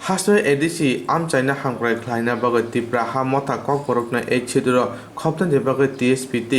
Hashtag edisi amchaina hangrai khlaina bagai tipra ha mota kok borokna ei chiduro khoptan je bagai TSPT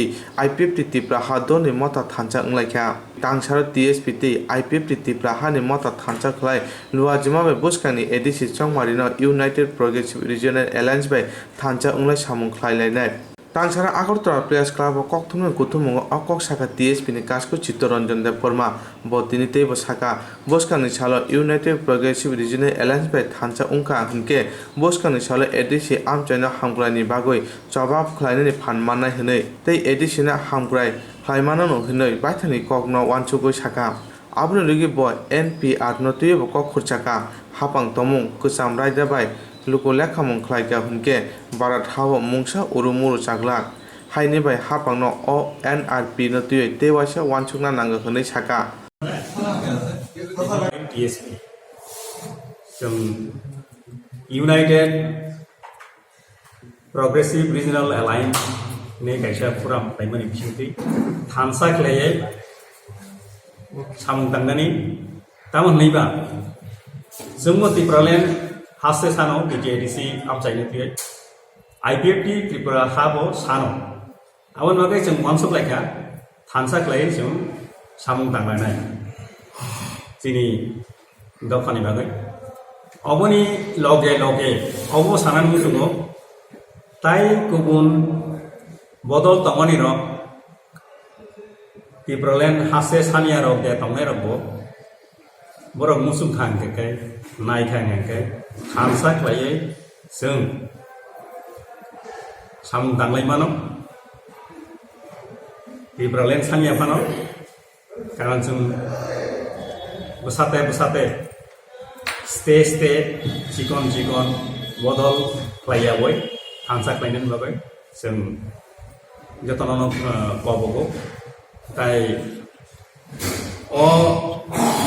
IPFT tipra ha doni mota thancha unglaikha tangsaro TSPT IPFT tipra ha ni mota thancha khlai luajima bai buskani edisi chongmarino United Progressive Regional Alliance bai thancha unglai samung khlailai Tangsara Agartala Press Club kokthumni kuthumung okok saka TSP ni kasko Chittaranjan Debbarma botini teibo saka boskani salo United Progressive Regional Alliance bai thancha ungka hunke boskani salo ADC amchaina hamglani bagoi jawab khlainani phanmanai hinai tei ADC na hamgrai khlaimanano hinai baithani kokno wansugoi saka abni rigi boy NPR no teibo kok khurchaka hapang tomung kusam raida bai luko lekhamung khlaika hunke barat hawo mungsa urumuru chaglak haini bai hapangno o NRP no tui tewasa wansukna nanga hunai saka TSP some United Progressive Regional Alliance ne kaisa forum taimani bisingti thansa khlaiye samung tangani tamon neiba जोंबो त्रिपुरालेण्ड हासे सानो BTADC आमचाइनो तियै IPFT Tripura हाबो सानो आवन बागै जों वानसुक लायखा थानसा क्लायै जों सामुं दांलायनाय जोंनि दावखानि बागै अबनि लगे लगे अबो सानानै दङ ताइ गुबुन बदल तंगनि रक त्रिपुरालेण्ड हासे सानिया रक दे तंगनाय रकबो borok musuk khang ke nai khang ke khamsa khlaiye जों samung danglai mano Tripuraland sania pano karon जों besate stay chikon bodol khlaiya boy khamsa khlainen bagai जों jotono kobogo tai o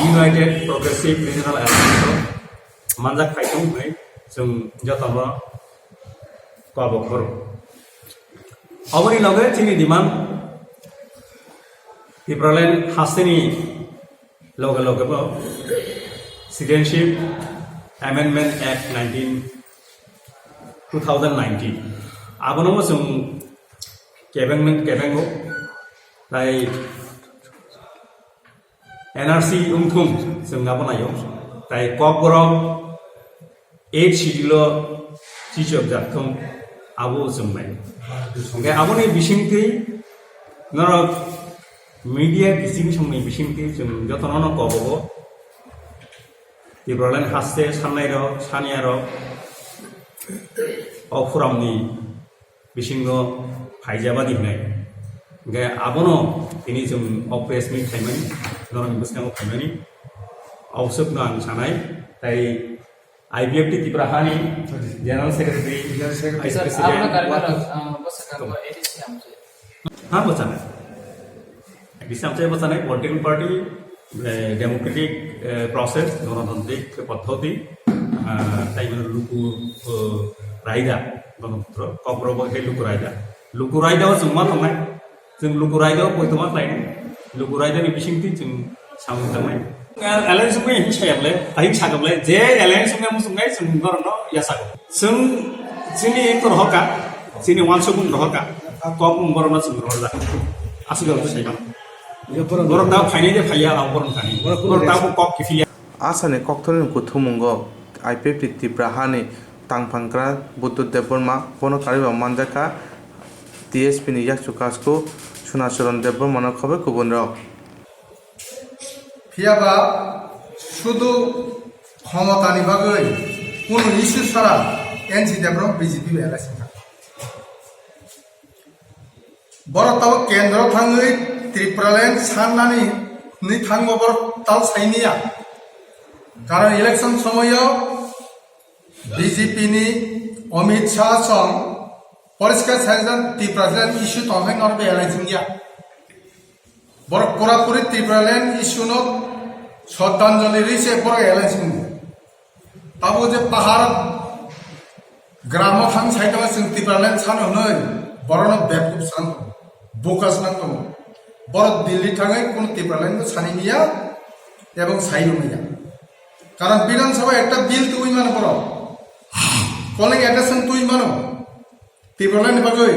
United Progressive Regional Alliance manjak khaitong bai जों jotono kobokor aboni lage chini diman Tripuraland haseni loge bo Citizenship Amendment Act 2019 abono जों kebengo tai NRC umthum जों nabonayo tai kokborok 8 schedule chichok jakthum abo जोंनाय ओंखाय aboni bisingti norok media bising somni bisingti जों jotono kobogo Tripuraland haste sanai rok sania rok ofuramni bisingo haijabadi hnai ओंखाय abono tini जों opres mi thaimani norok biskango thaimani awsukno ang sanai tai IPFT Tripura hani General Secretary Vice President हाँ बचाना विषय बचाना political party democratic process गणतांत्रिक पद्धति time लुकु रायदा गणतंत्र कब्र बहे लुकु रायदा जों मा थांनाय जों लुकु रायदा पयतमा लाइन लुकु रायदानि बिसिंथि जों सामु थांनाय एलायन्स में हिंसायाबले हिंसागबले जे एलायन्स में मुसुंगाय जों गरनो यासागो जों जोंनि तरहका जोंनि वानसुगुन रहका कब गरना जों रहला आसिगाव साइबा गरना फाइनाय दे फाइया आव गरन थानि गरना कब किफिया आसाने kokthoni kuthumungo IPFT Tripura hani tangphangkra Buddha Debbarma bono kariba manjaka TSP ni yakchu kasko Sunacharan Debbarma no khobe kubunrok ফিয়াবা শুধু ক্ষমতানি বাগৈ কোন ইস্যু ছাড়া এনসি দেবরম বিজেপি বেলাসি বড় তাও কেন্দ্র থাঙ্গৈ ত্রিপুরাল্যান্ড সাননানি নি থাঙ্গো বড় তাল সাইনিয়া কারণ ইলেকশন সময়ও বিজেপি নি অমিত শাহ সং পরিষ্কার সাইজন ত্রিপুরাল্যান্ড ইস্যু তংহাই নরবে এলাইছিয়া বড় পুরাপুরি ত্রিপুরাল্যান্ড ইস্যু ন শ্রদ্ধাঞ্জলি রিসে বড় এলাইছিন তাবো যে পাহাড় গ্রাম থাং সাইডাও जों ত্রিপুরাল্যান্ড সানো नै বড় বেকুব सान बोकास नांगौ बड़ दिल्ली थाङै कोन ত্রিপুরাল্যান্ড सानिनिया এবং साइरुनिया কারণ বিধানসভায় একটা বিল তুই মানে বড় কলিং অ্যাটেনশন তুই মানো ত্রিপুরাল্যান্ড বাগৈ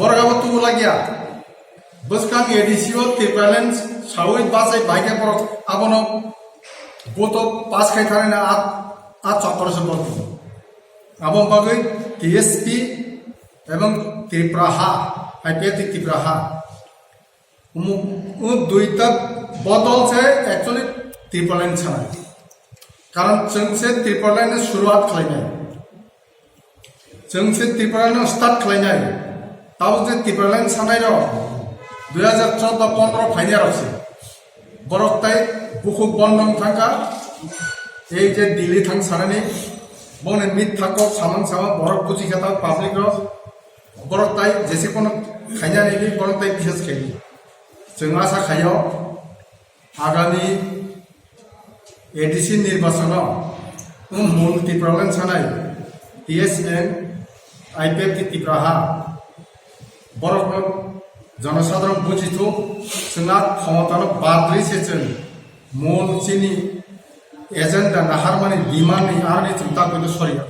বড়গাব তুই লাগিয়া বসকাং এডিসিও ত্রিপুরাল্যান্ড সাউই বাসে বাইকে পর আবনো বোত পাস খাই থানে না আট চক্করসে বলতো আবন বাগৈ টিএসপি এবং ত্রিপুরাহা আইপিএফটি ত্রিপুরাহা দুইটা बदल से एक्चुअली त्रिपुरालैंड छाना कारण जों से त्रिपुरालैंड शुरुआत खालायनाय जों से त्रिपुरालैंड स्टार्ट खालायनाय ताव जे त्रिपुरालैंड छानाय र 2014-15 फाइनाल আছে बरकताय बुखुक बन्धन थांगा এই যে দিল্লি থাং সারানি বনে মিট থাকো সামান সামা বরক বুঝি খাতা পাবলিক র বরকতাय जेसे কোনো খাইনানি বরকতাय বিশেষ খেলি जों आशा खायो आगामी एडिसि निर्वाचन मूल त्रिपुरालैंड छानाय टीएसएन आईपीएफटी त्रिपुराहा बरक जनसाधारण बुझितो जोंना क्षमतानो बाद्रिसे जों मूल चिनी एजेंडा नाहारमानि डिमांडनि आरनि जों ताकैनो सरिया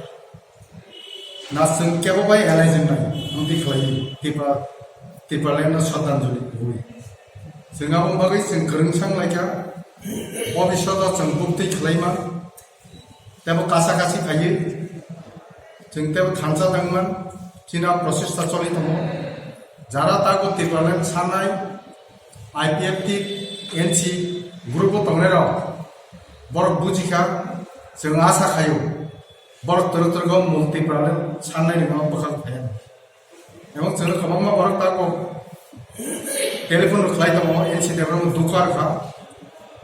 ना जों केबोबाय एलाइजेंनाय उन्दै खालायो त्रिपुरालैंड श्रद्धांजलि होयो जोंहा बागै जों गोरोंसां लायखा भबिष्यतआव जों बुक्ति खालायमा तेबो कासा कासि थायो जों तेबो थांजादोंमोन जोंना प्रसेसता चलि दङ जारा ताको त्रिपुरालैंड सानाय आईपीएफटी एनसी ग्रुपआव थांनायाव बरक बुजिखा जों आसा खायो बरक तरतरगाव मूल त्रिपुरालैंड साननाय नङा बखा थाया एबं जों गोबां बरक ताको टेलीफोन खाई दो एनसी देवरम दुकार खा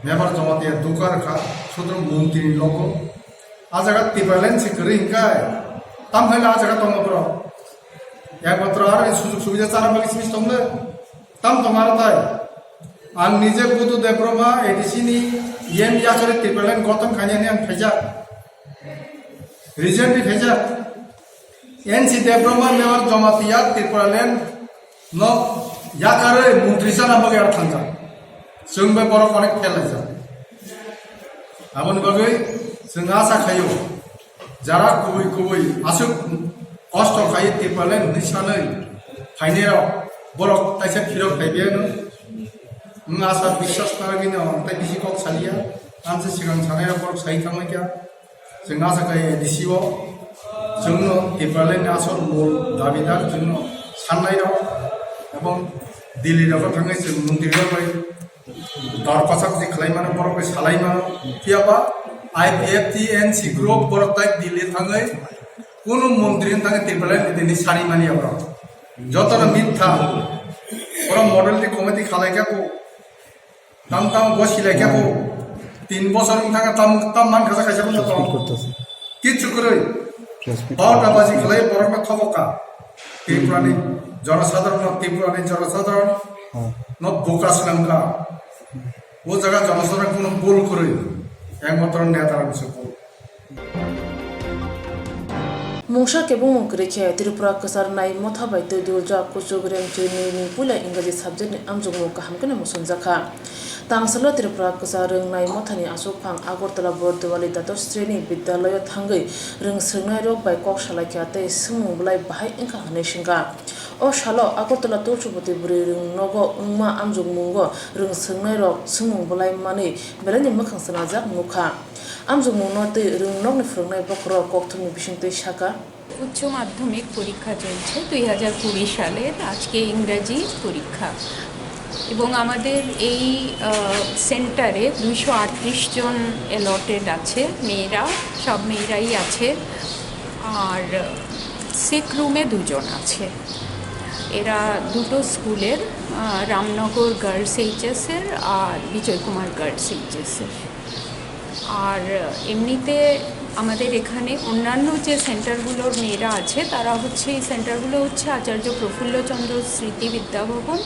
मेबर जमाते दुकार खा सुद्र मंत्री लोगो आज जगह त्रिपुरालैंड से करी इनका तम है आज जगह तुम ब्रो एक मात्र आर सुजुग सुविधा चारा बाकी सिमिस तुमने तम तुम्हारा था आं निजे बुदु देवरमा एडीसी नि येम या करे त्रिपुरालैंड गौतम खानिया ने हम भेजा रीजन भी भेजा एनसी देवरमा मेबर जमातिया त्रिपुरालैंड न याकारे मंत्री जाना बगे आर थांजा जों बे बरक अनेक फेल जा आबोनि बगै जों आसा खायो जारा गुबै आसु कष्ट खायो त्रिपुरालैंड निसानै फाइनेराव बरक ताइसे फिरक थाइबेनो आशा विश्वास नागिनो ताइ बिसि कक सालिया आंसे सिगां सानायाव बरक साइ थांनायखा जों आसा खायो एडिसिअ जोंनो त्रिपुरालैंड आसल मूल दाबिदार जोंनो साननायाव এবং दिल्ली राव थांनाय जों मन्दिराव दरखास्त जे खालायमानो बरक सालायमानो कियाबा आईपीएफटी एनसी ग्रुप बरक ताइ दिल्ली थाङै कोनो मन्दिरनि थाङै त्रिपुरालैंड दिनै सारि मानिया बरक जतन मिथ्या बरक मडेलनि कमिटि खालायखाखौ ताम ताम गसिलायखाखौ 3 বছরनि थाङै ताम मान खाजा खायसा दं किछु करै 12টা बाजि खालाय बरकमा थबका त्रिपुरानि जनसाधारण त्रिपुरानि जनसाधारण न बोकास लंका वो जगह जनसाधारण कोनो बोल करे एकमात्र नेतार बिसको Mungsha kebung mungkirikhe Tripura kasar nai motha bai te durja kuchugreng chini ni pula ingaji subject ni amjung mo kaham kene musunjaka tangsalo Tripura kasar reng nai motha ni asuk phang Agartala Bordewali dato streni bidyalaya thangai reng srengnai rok bai kok salakya te sumung bulai bahai ingka hanai singka o shalo Agartala Tochupati buri reng nogo ungma amjung mungo reng srengnai rok sumung bulai mani belani makhang sanajak mukha আমজং মনতে রংনক ফ্রংনাই বকর কক্থমি বিশিংতে শাখা উচ্চ মাধ্যমিক পরীক্ষা চলছে 2020 সালের আজকে ইংরেজি পরীক্ষা এবং আমাদের এই সেন্টারে 238 জন অ্যালটেড আছে মেয়েরা সব মেয়েরাই আছে আর সিক রুমে দুজন আছে এরা দুটো স্কুলের রামনগর গার্লস এইচএস এর আর বিজয় কুমার গার্লস এইচএস এর আর এমনিতে আমাদের এখানে অন্যান্য যে সেন্টারগুলোর মেয়েরা আছে তারা হচ্ছে এই সেন্টারগুলো হচ্ছে আচার্য প্রফুল্লচন্দ্র স্মৃতি বিদ্যাভবন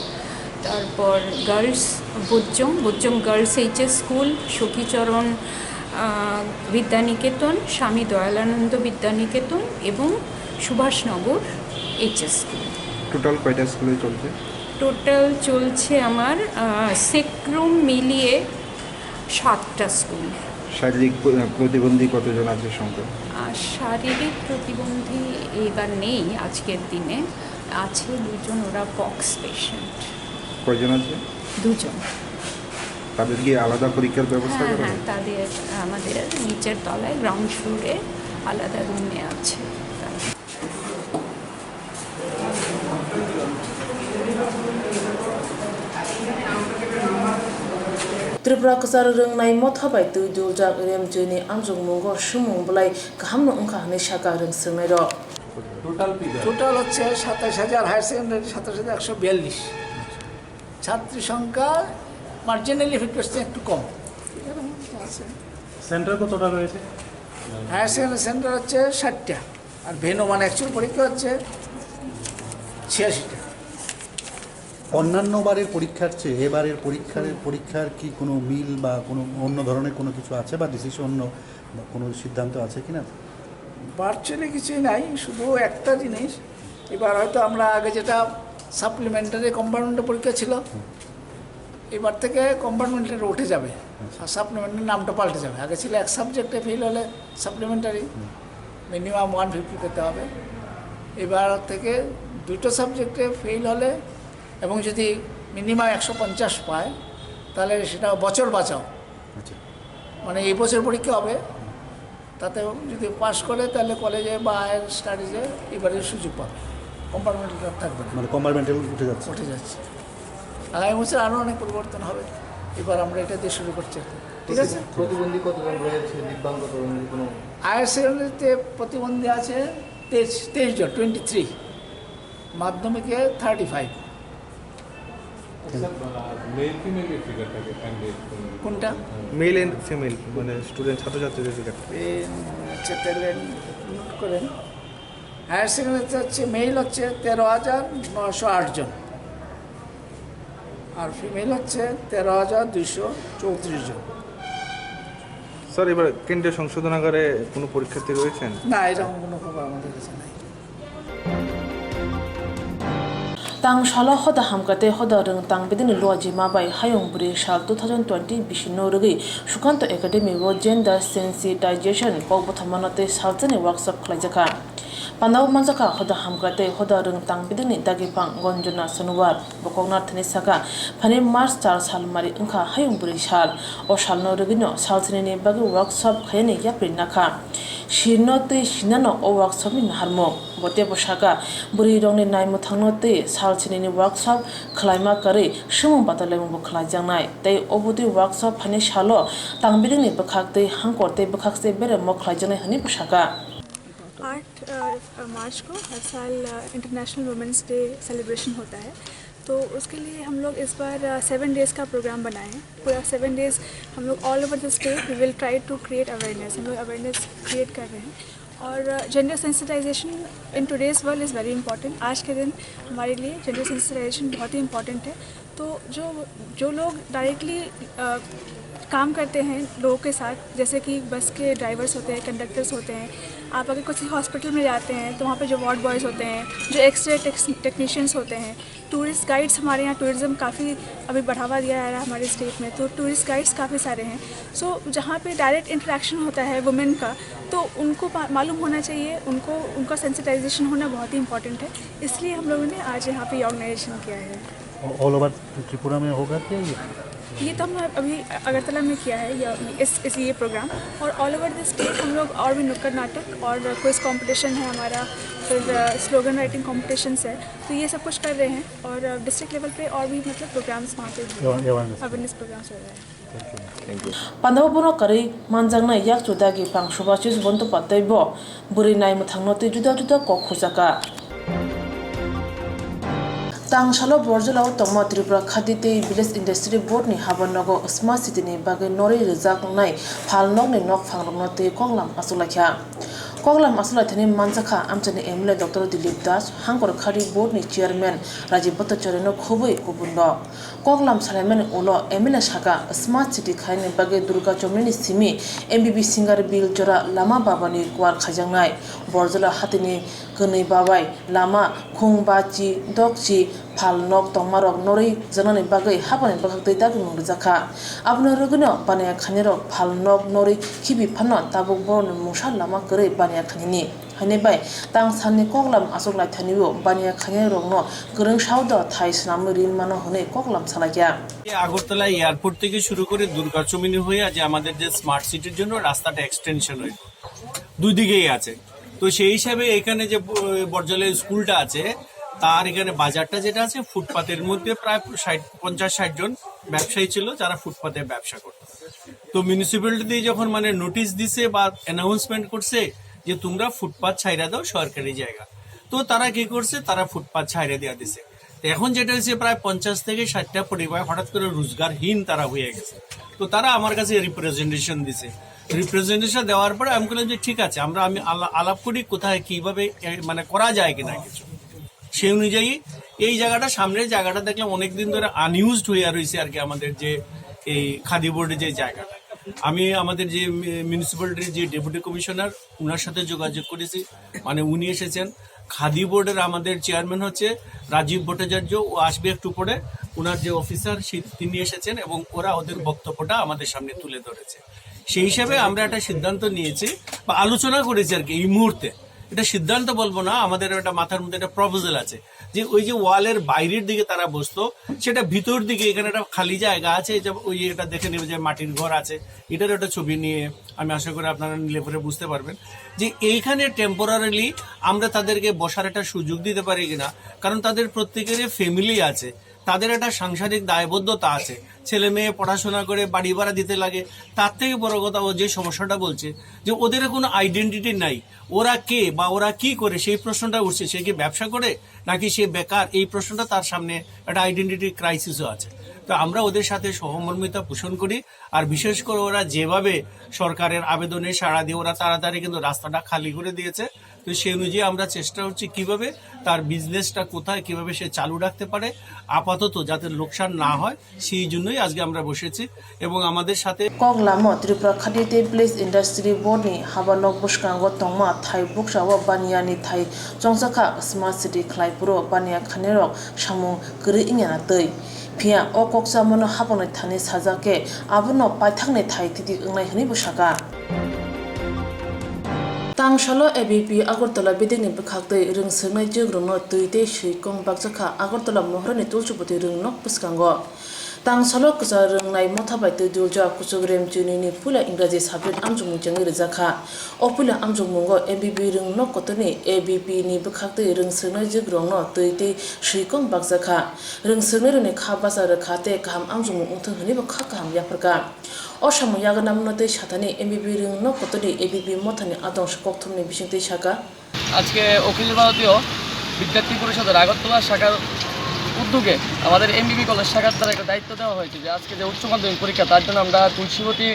তারপর গার্লস বোজ্জং girls HS school Sakhicharan Vidyaniketan Swami Dayalananda Vidyaniketan এবং সুভাষনগর এইচএস স্কুল টোটাল কয়টা স্কুলে চলছে টোটাল চলছে আমার সেক্রুম মিলিয়ে 7টা স্কুল শারীরিক প্রতিবন্ধী কতজন আছে সংখ্যা? শারীরিক প্রতিবন্ধী এবার নেই আজকের দিনে, আছে দুজন, ওরা পক্স পেশেন্ট। কয়জন আছে? দুজন। তাদের কি আলাদা পরীক্ষার ব্যবস্থা হ্যাঁ করা হ্যাঁ, হয়? তাদের আমাদের নিচের তলায় গ্রাউন্ড ফ্লোরে আলাদা রুমে আছে তারা। त्रिपुरा कसार रोंनाय मथाबाय तु दुलजाक रेम जैनि आमजों मुंगो सुमुं बलाय गाहामनो ओंखा हनै साका रों सोंनाय र টোটাল হচ্ছে ২৭,০০০, হায়ার সেকেন্ডারি ২৭,১৪২। ছাত্রী সংখ্যা মার্জিনালি 50% একটু কম। সেন্টার কতটা রয়েছে? হায়ার সেকেন্ডারি সেন্টার হচ্ছে ৬০টা, আর ভেনু মানে অ্যাকচুয়াল পরীক্ষা হচ্ছে ৮৬টা। অন্যান্য বারের পরীক্ষার চেয়ে এবারের পরীক্ষার কি কোনো মিল বা কোনো অন্য ধরনের কোনো কিছু আছে বা ডিসিশন অন্য কোনো সিদ্ধান্ত আছে কিনা? ভার্চুয়ালি কিছুই নাই, শুধু একটা জিনিস, এবার হয়তো আমরা আগে যেটা সাপ্লিমেন্টারি কম্পার্টমেন্টের পরীক্ষা ছিল, এবার থেকে কম্পার্টমেন্টারি উঠে যাবে আর সাপ্লিমেন্টারি নামটা পাল্টে যাবে। আগে ছিল এক সাবজেক্টে ফেল হলে সাপ্লিমেন্টারি মিনিমাম 150 পেতে হবে, এবার থেকে দুটো সাবজেক্টে ফেল হলে এবং যদি মিনিমাম 150 পায় তাহলে সেটা বছর বাঁচাও, আচ্ছা, মানে এই বছর পরীক্ষা হবে, তাতে যদি পাশ করে তাহলে কলেজে বা হায়ার স্টাডিজে এবারে সুযোগ পাবে, কম্পার্টমেন্টাল থাকবে না, মানে কম্পার্টমেন্টাল উঠে যাচ্ছে। উঠে যাচ্ছে। আগামী বছর আরও অনেক পরিবর্তন হবে, এবার আমরা এটা দিয়ে শুরু করছি, ঠিক আছে। প্রতিবন্ধী কতজন রয়েছে, দিব্যাঙ্গ প্রতিবন্ধী কোনো? হায়ার সেকেন্ডারিতে প্রতিবন্ধী আছে 23 জন, 23, মাধ্যমিকে 35। কোনটা? মেল এন্ড ফিমেল মানে স্টুডেন্ট ছাত্রছাত্রীদের ফিগার। হচ্ছে তাহলে নোট করেন, হায়ার সেকেন্ডারিতে হচ্ছে মেল হচ্ছে 13,908 জন, আর ফিমেল হচ্ছে 13,234 জন। স্যার এবার কেন্দ্রীয় সংশোধনাগারে কোনো পরীক্ষার্থী রয়েছেন? না, এরকম কোনো খবর আমাদের কাছে নাই। तांग शाला होदा हमकते होदा रंग तांग बेदिन लोजी माबाई हायोंग बुरी साल 2020 बिशिनो रगै सुकांत एकेडमी वो जेंडर सेंसिटाइजेशन पौबथमनते सालजने वर्कशॉप खलाजका पानाव मंजका होदा हमकते होदा रंग तांग बेदिन दागिपांग गंजना सनुवार बकोंगना थने सका फने मार्च 4 साल मारी अंखा हायोंग बुरी साल ओ सालनो रगिनो सालजने ने बागे वर्कशॉप खयने याप्रि नाखा शिरनोते शिनानो ओ वर्कशॉप नि हारमो बते बसाका बुरी रंगनि नायमो थांनोते सालसिनि वर्कशॉप खलाइमा करे सुमुं बादालायमो खलाइजांनाय तै ओबुदि वर्कशॉप फानि सालो तांबिरिनि बखाकते हांकोरते बखाकसे बेरे मो खलाइजांनाय हनि बसाका 8 मार्च को हर साल इंटरनेशनल वुमेंस डे सेलिब्रेशन होता है, तो उसके लिए हम लोग इस बार 7 डेज़ का प्रोग्राम बनाए हैं। पूरा 7 डेज़ हम लोग all over the state we will try to create awareness, हम लोग अवेयरनेस क्रिएट कर रहे हैं। और gender sensitisation in today's world is very important. आज के दिन हमारे लिए जेंडर सेंसिटाइजेशन बहुत ही इंपॉर्टेंट है। तो जो लोग डायरेक्टली काम करते हैं लोगों के साथ, जैसे कि बस के ड्राइवर्स होते हैं, कंडक्टर्स होते हैं, आप अगर कुछ हॉस्पिटल में जाते हैं तो वहाँ पे जो वार्ड बॉयज़ होते हैं, जो एक्सरे टेक्नीशियंस होते हैं, टूरिस्ट गाइड्स, हमारे यहाँ टूरिज़्म काफ़ी अभी बढ़ावा दिया जा रहा है हमारे स्टेट में, तो टूरिस्ट गाइड्स काफ़ी सारे हैं। सो जहाँ पे डायरेक्ट इंटरेक्शन होता है वुमेन का, तो उनको मालूम होना चाहिए, उनका सेंसिटाइजेशन होना बहुत ही इंपॉर्टेंट है। इसलिए हम लोगों ने आज यहाँ पे ऑर्गेनाइजेशन किया है। ऑल ओवर त्रिपुरा में होगा क्या ये तो हम अभी अगरतला में किया है ये प्रोग्राम, और ऑल ओवर द स्टेट हम लोग और भी नुक्कड़ नाटक और क्विज कंपटीशन है हमारा, फिर स्लोगन राइटिंग कॉम्पिटिशन्स है, तो ये सब कुछ कर रहे हैं। और डिस्ट्रिक्ट लेवल पे और भी मतलब प्रोग्राम्स वहाँ पे अवेयरनेस प्रोग्राम्स हो रहे हैं। पांडवपुनो करी मानजांना याक जुदागी पांग सुभाषिस बंदोपाध्यायबो बुरि नाय मथांनोते जुदा जुदा कखुजाका तांगशालो बरजलाव तंगमा त्रिपुरा खातिते विलेज इंडस्ट्री बोर्ड नि हाबनगो स्मार्ट सिटी नि बागे नोरे रिजाक नाय फालनोक नि नोक फांगरनोते कोंगलाम आसुलाख्या कोंगलाम आसुलाथनि मानजाखा आमचनि एमएलए डॉक्टर दिलीप दास हांगर खारि बोर्ड नि चेयरमैन राजीव भट्टाचार्यनो खुबै कुबुन्द कोंगलाम सालायमन उलो एमएलए शाखा स्मार्ट सिटी खायनि बागे दुर्गा चौमनि सिमी एमबीबी सिंगार बिल जरा लामा बाबानि क्वार खाजांनाय बरजला हातिनि गनै बाबाय Lama खुंबाची दकची phal nok tongmarok norei janani bagai habani bakhaktei dagi mung jaka abno rogno bania khani rok phal nok norei khibi phano tabuk born musha lama korei bania khani ni haine bai tang sanni koklam asok lai thanibo bania khani rok no gorong saudo thai snamri rin mano hone koklam salakya Agartala airport থেকে শুরু করে দুর্গাচমিনী হয়ে আজ আমাদের যে smart সিটির জন্য রাস্তাটা এক্সটেনশন হয়েছে দুই দিকেই আছে তো সেই হিসাবে এখানে যে বর্জলের স্কুলটা আছে তার এখানে বাজারটা যেটা আছে ফুটপাতের মধ্যে প্রায় 50-60 জন ব্যবসায়ী ছিল যারা ফুটপাতে ব্যবসা করত তো মিউনিসিপ্যালিটি যখন মানে নোটিশ দিছে বা অ্যানাউন্সমেন্ট করছে যে তোমরা ফুটপাত ছাইরা দাও সরকারি জায়গা তো তারা কি করছে তারা ফুটপাত ছাইরা দেওয়া দিছে এখন যেটা হচ্ছে প্রায় 50 থেকে 60টা পরিবার হঠাৎ করে রোজগারহীন তারা হয়ে গেছে তো তারা আমার কাছে রিপ্রেজেন্টেশন দিছে রিপ্রেজেন্টেশন দেওয়ার পরে আমি বললাম যে ঠিক আছে আমি আলাপ করি কোথায় কিভাবে মানে করা যায় কিনা কিছু সেই অনুযায়ী এই জায়গাটা সামনের জায়গাটা দেখলাম অনেকদিন ধরে আনইউজড হয়ে রয়েছে আর কি আমাদের যে এই খাদি বোর্ডের যে জায়গাটা আমি আমাদের যে মিউনিসিপ্যালিটির যে ডেপুটি কমিশনার ওনার সাথে যোগাযোগ করেছি মানে উনি এসেছেন খাদি বোর্ডের আমাদের চেয়ারম্যান হচ্ছে রাজীব ভট্টাচার্য ও আসবে একটু পরে ওনার যে অফিসার তিনি এসেছেন এবং ওরা ওদের বক্তব্যটা আমাদের সামনে তুলে ধরেছে সেই হিসাবে আমরা একটা সিদ্ধান্ত নিয়েছি বা আলোচনা করেছি আর কি এই মুহূর্তে এটা সিদ্ধান্ত বলবো না আমাদের একটা মাথার মধ্যে একটা প্রপোজাল আছে যে ওই যে ওয়ালের বাইরের দিকে তারা বসতো সেটা ভিতর দিকে এখানে একটা খালি জায়গা আছে ওই এটা দেখে নেবে যে মাটির ঘর আছে এটার একটা ছবি নিয়ে আমি আশা করি আপনারা নিলে পরে বুঝতে পারবেন যে এইখানে টেম্পোরারিলি আমরা তাদেরকে বসার একটা সুযোগ দিতে পারি কিনা কারণ তাদের প্রত্যেকেরই ফ্যামিলি আছে তাদের একটা সাংসারিক দায়বদ্ধতা আছে ছেলে মেয়ে পড়াশোনা করে বাড়ি ভাড়া দিতে লাগে তার থেকে বড় কথা ও যে সমস্যাটা বলছে যে ওদের কোনো আইডেন্টিটি নাই ওরা কে বা ওরা কি করে সেই প্রশ্নটা উঠছে সে কি ব্যবসা করে নাকি সে বেকার এই প্রশ্নটা তার সামনে একটা আইডেন্টিটি ক্রাইসিসও আছে তো আমরা ওদের সাথে সহমর্মিতা পোষণ করি আর বিশেষ করে ওরা যেভাবে সরকারের আবেদনে সাড়া দিয়ে ওরা তাড়াতাড়ি কিন্তু রাস্তাটা খালি করে দিয়েছে তো সেই অনুযায়ী আমরা চেষ্টা করছি কিভাবে তার বিজনেসটা কোথায় কিভাবে সে চালু রাখতে পারে আপাতত যাতে লোকসান না হয় সেই জন্যই আজকে আমরা বসেছি এবং আমাদের সাথে কগলামো ত্রিপুরা খাদিতে প্লেস ইন্ডাস্ট্রি বোর্ডনি হাবানক বুসকাঙ্গ তংমা থাই বুকসাও বানিয়ানি থাই চংসাখা স্মার্ট সিটি খ্লাইপুরো বানিয়া খানেরক সামু গরি ইংয়ানা তৈ फिया ओ कोक्सा मनो हाबने थाने साजाके आबनो पाइथांने थाइ तिति अंगनाय हनि बुसाका तांगशालो एबीपी आगरतला बिदिनि बखाक्तै रोंसोंनाय जोग्रनो तुइते सुइकं बागजाखा आगरतला महरनि तुलसुपति रोंनक बुसकांगो तांगशालो कसा रोंनाय मथाबायते दुलजा कुसुग्रेम जुनिनि पुला इंग्राजी साबजेक्ट आमजुमुं जंगि रोजाखा ओ पुला आमजुमुंगो एबीपी रोंनक कतनि एबीपी नि बखाक्तै रोंसोंनाय जोग्रनो तुइते सुइकं बागजाखा रोंसोंनाय रोने खाबासा रखाते गाहाम आमजुमुं उंथों हनि बखा गाहाम याफरका অসম ইয়াগনামনতে সাতানি এমবিবি রিংন কতনি এবিবি মথানি আদর্শ কক্থমনি বিশিংতে শাখা আজকে অখিল ভারতীয় বিদ্যার্থী পরিষদের আগরতলা শাখার উদ্যোগে আমাদের এমবিবি কলেজ শাখার দ্বারা একটা দায়িত্ব দেওয়া হয়েছে যে আজকে যে উচ্চ মাধ্যমিক পরীক্ষা তার জন্য আমরা তুলসীবতী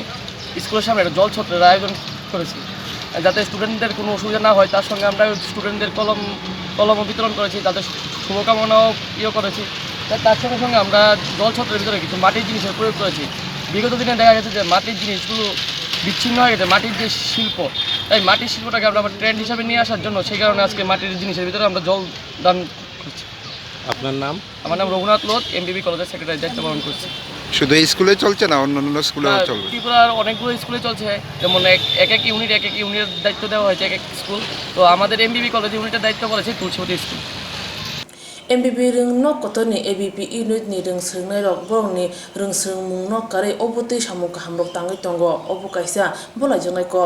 স্কুলের সামনে একটা জল ছত্রের আয়োজন করেছি যাতে স্টুডেন্টদের কোনো অসুবিধা না হয় তার সঙ্গে আমরা স্টুডেন্টদের কলমও বিতরণ করেছি তাদের শুভকামনাও করেছি তার সঙ্গে সঙ্গে আমরা জল ছত্রের ভিতরে কিছু মাটির জিনিসের প্রয়োগ করেছি বিগত দিনে দেখা গেছে যে মাটির জিনিসগুলো বিচ্ছিন্ন হয়ে গেছে মাটির যে শিল্প তাই মাটির শিল্পটাকে আমরা ট্রেন্ড হিসাবে নিয়ে আসার জন্য সেই কারণে আজকে মাটির জিনিসের ভিতরে আমরা জল দান করছি আপনার নাম আমার নাম রঘুনাথ লোধ এমবিবি কলেজের সেক্রেটারি দায়িত্ব পালন করছি শুধু স্কুলে চলছে না অন্যান্য স্কুলেও চলবে ত্রিপুরার অনেকগুলো স্কুলে চলছে যেমন এক এক ইউনিটের দায়িত্ব দেওয়া হয়েছে এক এক স্কুল তো আমাদের এমবিবি কলেজ ইউনিটের দায়িত্ব পড়েছে তুলসীবতী স্কুল এমবিবি রিংন কতনি এবিপি ইউনিট নি রংসোंनाय rok borokni rongsoंmung no kare obotei samung kahamrok tangoi tongo obukaisa bolaijongnai ko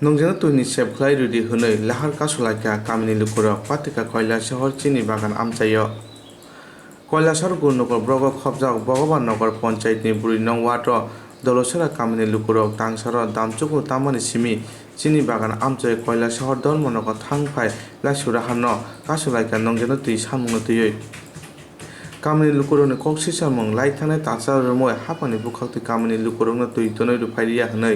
नंजन तुनि सेबख्लाय रेडी हनै लाहार कासुलाइका कामिनि लुकुरक पातिका कयला शहर चिनि बागान आमचायो কৈলাসহর গুণনগর ব্রগ খবজাক ভগবান নগর পঞ্চায়েতনি বুড়ি নং ওয়ার্ড দলসরা কামিনি লুকুরক তাংসর দামচুকু তামানি সিমি চিনি বাগান আমচয় কৈলাসহর ধর্মনগর থাংফাই লাইসুরাহান্ন কাসুলাইকা নংজেন তুই সামুনো তুই কামিনি লুকুরনি কক্সি সামুং লাইথানে তাংসার রময় হাপানি বুখাক্তি কামিনি লুকুরনো তুই তনৈ রুফাইরিয়া হनै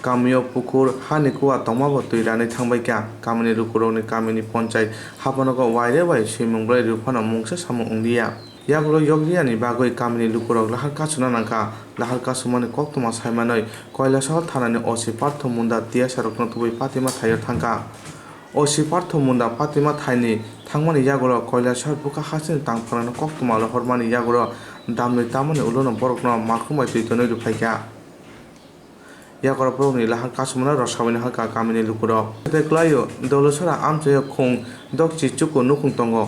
কামিও পুকুর হানিকুয়া তমাবো তুই রানি থাংবাইকা কামিনি লুকুরনি কামিনি পঞ্চায়েত হাপানগর ওয়াইরে ওয়াই সুইমুংব্লাই রুফানো মুংসে সামুং উংদিয়া ইয়াগুলো ইয়গরিয়ানি বাগৈ কামিনি লুকুরক লাহার কাসুনা নাকা লাহার কাসুমানি কক্তমা সাইমাनै কৈলাসহর থানানি অসি পার্থ মুন্ডা তিয়া সারকনো তুবৈ পাতিমা থাইয়ার থাংকা o sipartho munda Fatima thaini thangmani yagoro Kailasar buka hasin tangphana koktuma hormani yagoro damni tamani ulono borokno makhumai tuitoni rupaikya yakora borokni lahar kasumana rosabini haka kamini lukuro deklayo dolusara amchayo khung dokchi chuku nukung tongo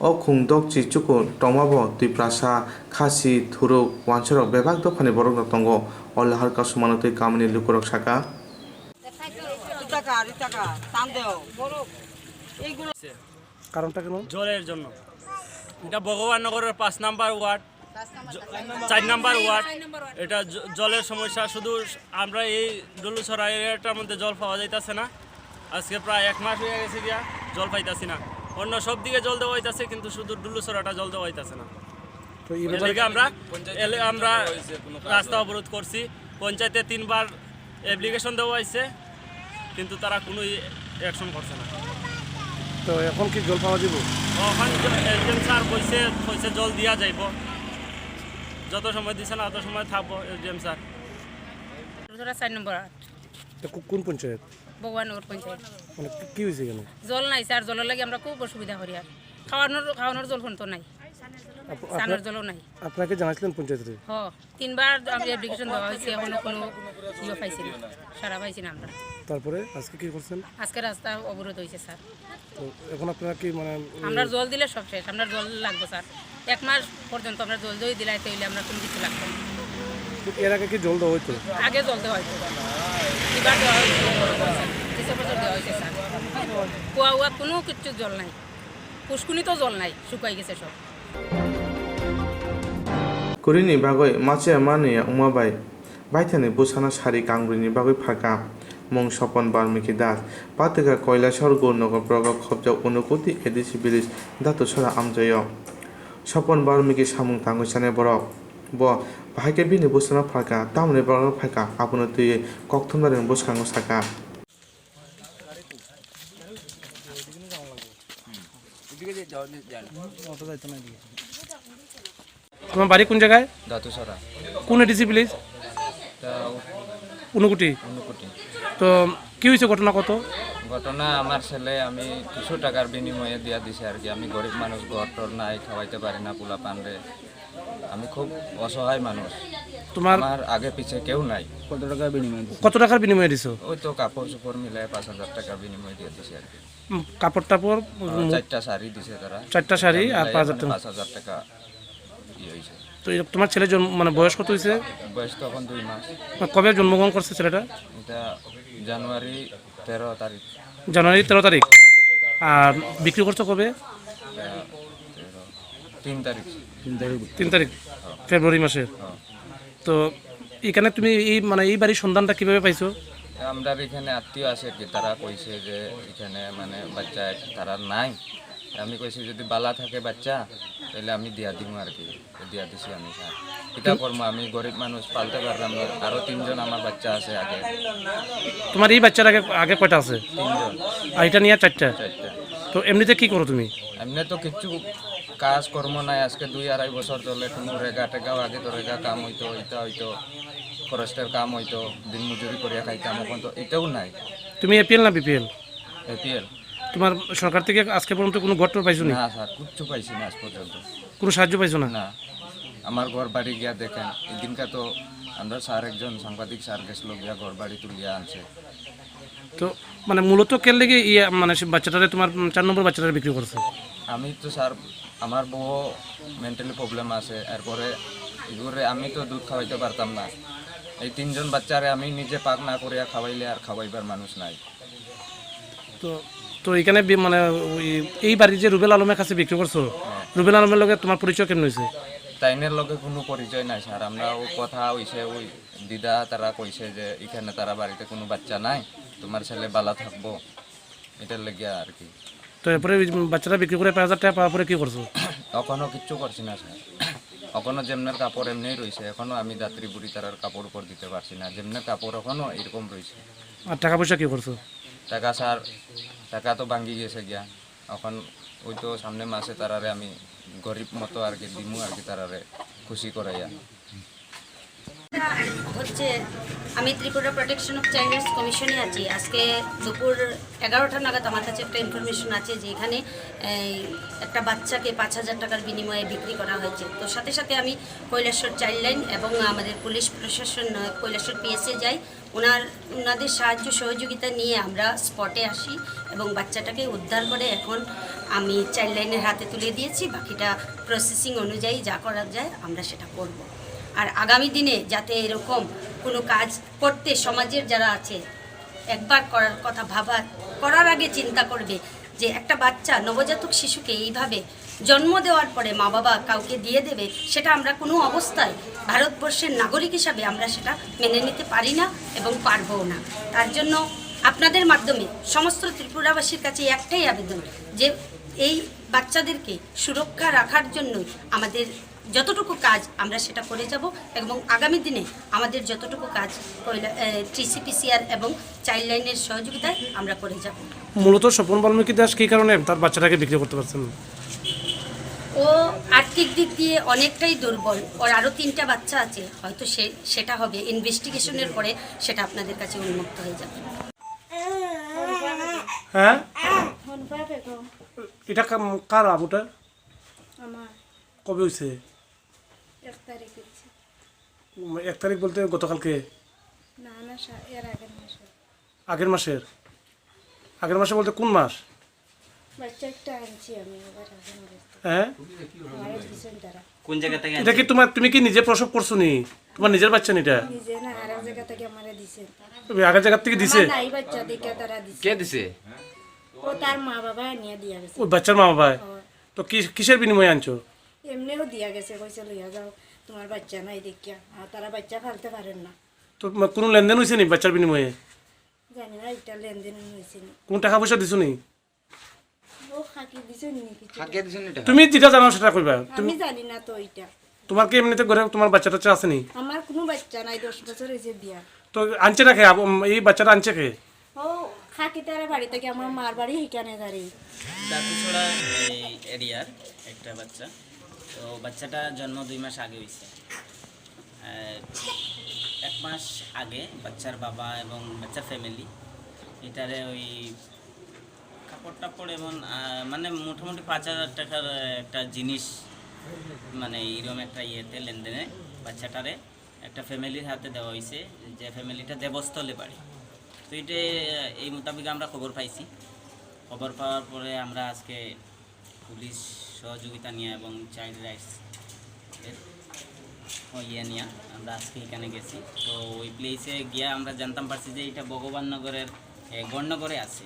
o khung dokchi chuku tongmabo tuiprasa khasi thuruk wansorok bebak dofani borokno tongo o lahar kasumana tui kamini lukurok saka কারণটা কেন? জলের জন্য। এটা ভগবাননগরের 5 number ward, 4 number ward. এটা জলের সমস্যা। শুধু আমরা এই ডলুছড়া এরিয়াটার মধ্যে জল পাওয়া যাইতেছে না। আজকে প্রায় 1 মাস হয়ে গেছে গিয়া জল পাইতাছি না। অন্য সব দিকে জল দেওয়া হইতাছে, কিন্তু শুধু ডলুছড়াটা জল দেওয়া হইতাছে না। তো এই ব্যাপারে আমরা রাস্তা অবরোধ করছি। পঞ্চায়েতে 3 বার অ্যাপ্লিকেশন দেওয়া হয়েছে, কিন্তু তারা কোনো অ্যাকশন করছে না। তো এখন কি জল পাওয়া যাব? এখন এসডিএম স্যার কইছে জল দিয়া যাইব, যত সময় দিছে না অত সময় থাকবো এসডিএম স্যার। 4 নম্বর কোন পঞ্চায়েত? ভগবাননগর পঞ্চায়েত। মানে কি হয়েছে কেন? জল নাই স্যার, জলের লাগে আমরা খুব অসুবিধা করি। আর খাওয়ানোর জল তো নাই, স্নানের জলও নাই। আপনাকে জানাইছিলেন পঞ্চায়েতে? হ, 3 বার অ্যাপ্লিকেশন দেওয়া হয়েছে, এখনো কোনো ইয়ে পাইছি না, সারা পাইছি না আমরা। তারপরে আজকে কি করছেন? আজকে রাস্তা অবরোধ হয়েছে স্যার। তো এখন আপনারা কি মানে আমরা জল দিলে সব শেষ, আমরা জল লাগবে স্যার। 1 মাস পর্যন্ত আমরা জল দই দিলাই, তাইলে আমরা কোনো কিছু লাগবে না। এর আগে কি জল দেওয়া হইতো? আগে জল দেওয়া হয়েছে, এবার দেওয়া হয়েছে, ডিসেম্বর দেওয়া হয়েছে স্যার। কুয়া কোনো কিছু জল নাই, পুষ্কুনি তো জল নাই, শুকাই গেছে সব। kurini bagoi mache mani umabai baithani busana sari kangrini bagoi phaka mong Sopon Balmiki Das patega Kailasar Gornogo Progo Khobja Unukuti Edisi Bilis Datu Sora Amjayo Sopon Balmiki Samung Tangusane Borok bo bahake bini busana phaka tamne borok phaka apuno tuye kokthumdarin buskango saka তোমার বাড়ি কোন জায়গায়? দাতুসরা। কোন ADC please? উনকুটি। তো কি হয়েছে ঘটনা? কত ঘটনা, আমার ছেলে আমি কিছু টাকার বিনিময়ে দিয়া দিছে আর কি। আমি গরিব মানুষ, ঘর টর নাই, খাওয়াইতে পারি না পোলা পানরে। আমি খুব অসহায় মানুষ। আমার আগে পিছে কেউ নাই। কত টাকার বিনিময়ে দিছো? ওই তো কাপড় চোপড় মিলাই 5000 টাকা বিনিময়ে দিয়ে দিছে আর কি। কাপড় টাপড় 4টা শাড়ি দিছে তারা। 4টা শাড়ি আর 5000 টাকা ইয়ে হয়েছে। তো তোমার ছেলে মানে বয়স কত হয়েছে? বয়স তো এখন 2 মাস। কবে জন্মগ্রহণ করছে ছেলেটা? এটা জানুয়ারি 13 তারিখ। জানুয়ারি 13 তারিখ। আর বিক্রি করছো কবে? 3 তারিখ। 3 তারিখ ফেব্রুয়ারি মাসের। তো এখানে তুমি এই বাড়ির সন্ধানটা কিভাবে পাইছো? আমরা এখানে আত্মীয় আছে কি, তারা কইছে যে এখানে মানে বাচ্চা তারা নাই। আমি কইছি যদি বালা থাকে বাচ্চা তাহলে আমি দিয়া দিব আর কি। দিয়া দিছি আমি স্যার। এটা করবো, আমি গরিব মানুষ, পালতে পারলাম না। আরো 3 জন আমার বাচ্চা আছে আগে। তোমার এই বাচ্চার আগে কয়টা আছে? 3 জন। আর এটা নিয়ে 4টা। তো এমনিতে কি করো তুমি? এমনি তো কিছু কাজ কর্ম নাই। আজকে 2-2.5 বছর চলে কোনো রেগা টেগাও। আগে তো রেগা কাম হইতো, এটা হইতো ফরেস্টের কাম হইতো, দিন মজুরি করিয়া খাইতাম। এখন তো এটাও নাই। তুমি এপিএল না বিপিএল? এপিএল। তোমার সরকার থেকে আজকে পর্যন্ত কোনো ঘর পাইছো না? না স্যার, কিচ্ছু পাইছি না আজ পর্যন্ত। কোনো সাহায্য পাইছো না? না। আমার ঘর বাড়ি গিয়া দেখেন, এদিনকা তো আমরা স্যার একজন সাংবাদিক স্যার গেছিল গিয়া ঘর বাড়ি তুলিয়া আনছে। তো মানে মূলত কেন লেগে মানে বাচ্চাটারে তোমার 4 নম্বর বাচ্চাটারে বিক্রি করছে? আমি তো স্যার, আমার বউ মেন্টালি প্রবলেম আছে। এরপরে এগুলো আমি তো দুধ খাওয়াইতে পারতাম না। এই 3 জন বাচ্চারে আমি নিজে পাক না করিয়া খাওয়াইলে আর খাওয়াইবার মানুষ নাই। তো এখানে মানে এই বাড়ি যে রুবেল আলমের কাছে বিক্রি করছো, রুবেল আলমের লগে তোমার পরিচয় কেমন হয়েছে? তাইনের লগে কোনো পরিচয় নাই স্যার। আমরা ও কথা হইছে, ওই দিদা তারা কইছে যে এখানে তারা বাড়িতে কোনো বাচ্চা নাই, তোমার ছেলে বালা থাকবো, এটার লেগে আর কি। তো এরপরে বাচ্চাটা বিক্রি করে 5000 টাকা পাওয়ার পরে কি করছো? এখনো কিচ্ছু করছি না স্যার। এখনো যেমনের কাপড় এমনিই রয়েছে। এখনো আমি যাত্রী বুড়ি তারার কাপড় উপর দিতে পারছি না। যেমনের কাপড় এখনো এরকম রয়েছে। আর টাকা পয়সা কি করছো? টাকা স্যার, টাকা তো ভাঙ্গি গেছে গিয়া। এখন ওই তো সামনে মাসে তারারে আমি গরিব মতো আর কি দিমু আর কি, তারারে খুশি করাইয়া। হচ্ছে আমি ত্রিপুরা প্রোটেকশন অফ চাইল্ডস কমিশনে আছি। আজকে দুপুর 11টা নাগাদ আমার কাছে একটা ইনফরমেশন আছে যে এখানে একটা বাচ্চাকে 5,000 টাকার বিনিময়ে বিক্রি করা হয়েছে। তো সাথে সাথে আমি কৈলাসহর চাইল্ড লাইন এবং আমাদের পুলিশ প্রশাসন কৈলাসহর পিএসএ যাই। ওনাদের সাহায্য সহযোগিতা নিয়ে আমরা স্পটে আসি এবং বাচ্চাটাকে উদ্ধার করে এখন আমি চাইল্ড লাইনের হাতে তুলে দিয়েছি। বাকিটা প্রসেসিং অনুযায়ী যা করা যায় আমরা সেটা করব। আর আগামী দিনে যাতে এরকম কোনো কাজ করতে সমাজের যারা আছে একবার করার কথা করার আগে চিন্তা করবে যে একটা বাচ্চা নবজাতক শিশুকে এইভাবে জন্ম দেওয়ার পরে মা বাবা কাউকে দিয়ে দেবে, সেটা আমরা কোনো অবস্থায় ভারতবর্ষের নাগরিক হিসাবে আমরা সেটা মেনে নিতে পারি না এবং পারবও না। তার জন্য আপনাদের মাধ্যমে সমস্ত ত্রিপুরাবাসীর কাছে একটাই আবেদন যে এই বাচ্চাদেরকে সুরক্ষা রাখার জন্যই আমাদের যতটুকু কাজ আমরা সেটা করে যাব এবং আগামী দিনে আমাদের যতটুকু কাজ TCPCR এবং চাইল্ড লাইনের সহযোগিতায় আমরা করে যাব। মূলত স্বপন বাল্মীকি দাস কী কারণে তার বাচ্চাটাকে বিক্রি করতে পারছেন? ও আর্থিক দিক দিয়ে অনেকটাই দুর্বল। ওর আরও 3টা বাচ্চা আছে, হয়তো সেটা হবে ইনভেস্টিগেশনের পরে সেটা আপনাদের কাছে উন্মুক্ত হয়ে যাবে। হ্যাঁ, এটা কার আবুটা? কবে হয়েছে? 1 তারিখ বলতে গতকালকে? আগের মাসের? আগের মাসে বলতে কোন মাস? হ্যাঁ, কোন জায়গা থেকে? এটা কি তুমি কি নিজে প্রসব করছো নি? তোমার নিজের বাচ্চা নি? এটা আগের জায়গা থেকে দিছে? কে দিছে? ওই বাচ্চার মা বাবা? তো কিসের বিনিময়ে আনছো? এমনিও দিয়া গেছে, কইছে লইয়া যাও, তোমার বাচ্চা নাই দেখিয়া। আর তারা বাচ্চা ফালতে পারেন না। তো কোনো লেনদেন হয়েছে নি বাচ্চার বিনিময়ে? জানি না, এটা লেনদেন হয়েছে নি। কোন টাকা পয়সা দিছো নি? ও খাকি দিছে নি কিছু? খাকি দিছে নি টাকা? তুমি যেটা জানো সেটা কইবা। আমি জানি না তো এটা। তোমার কি এমনিতে ঘরে তোমার বাচ্চা টাচ্চা আছে নি? আমার কোনো বাচ্চা নাই, 10 বছর হয়েছে বিয়া। তো আনছে না কে? এই বাচ্চাটা আনছে কে? ও খাকি তারা বাড়ি থেকে, আমার মার বাড়ি এখানে দাঁড়ি। দাঁতুছড়া এই এরিয়ার একটা বাচ্চা। তো বাচ্চাটা জন্ম 2 মাস আগে হয়েছে। 1 মাস আগে বাচ্চার বাবা এবং বাচ্চার ফ্যামিলি এটারে ওই কাপড় টাপড় এবং মানে মোটামুটি 5,000 টাকার একটা জিনিস, মানে এইরকম একটা ইয়েতে লেনদেনে বাচ্চাটারে একটা ফ্যামিলির হাতে দেওয়া হয়েছে, যে ফ্যামিলিটা দেবস্থলে বাড়ি। তো এটা এই মোতাবেক আমরা খবর পাইছি। খবর পাওয়ার পরে আমরা আজকে পুলিশ সহযোগিতা নিয়ে এবং চাইল্ড রাইটস ইয়ে নিয়ে আমরা আজকে এখানে গেছি। তো ওই প্লেসে গিয়া আমরা জানতাম পারছি যে এটা ভগবাননগরের গড়নগরে আছে।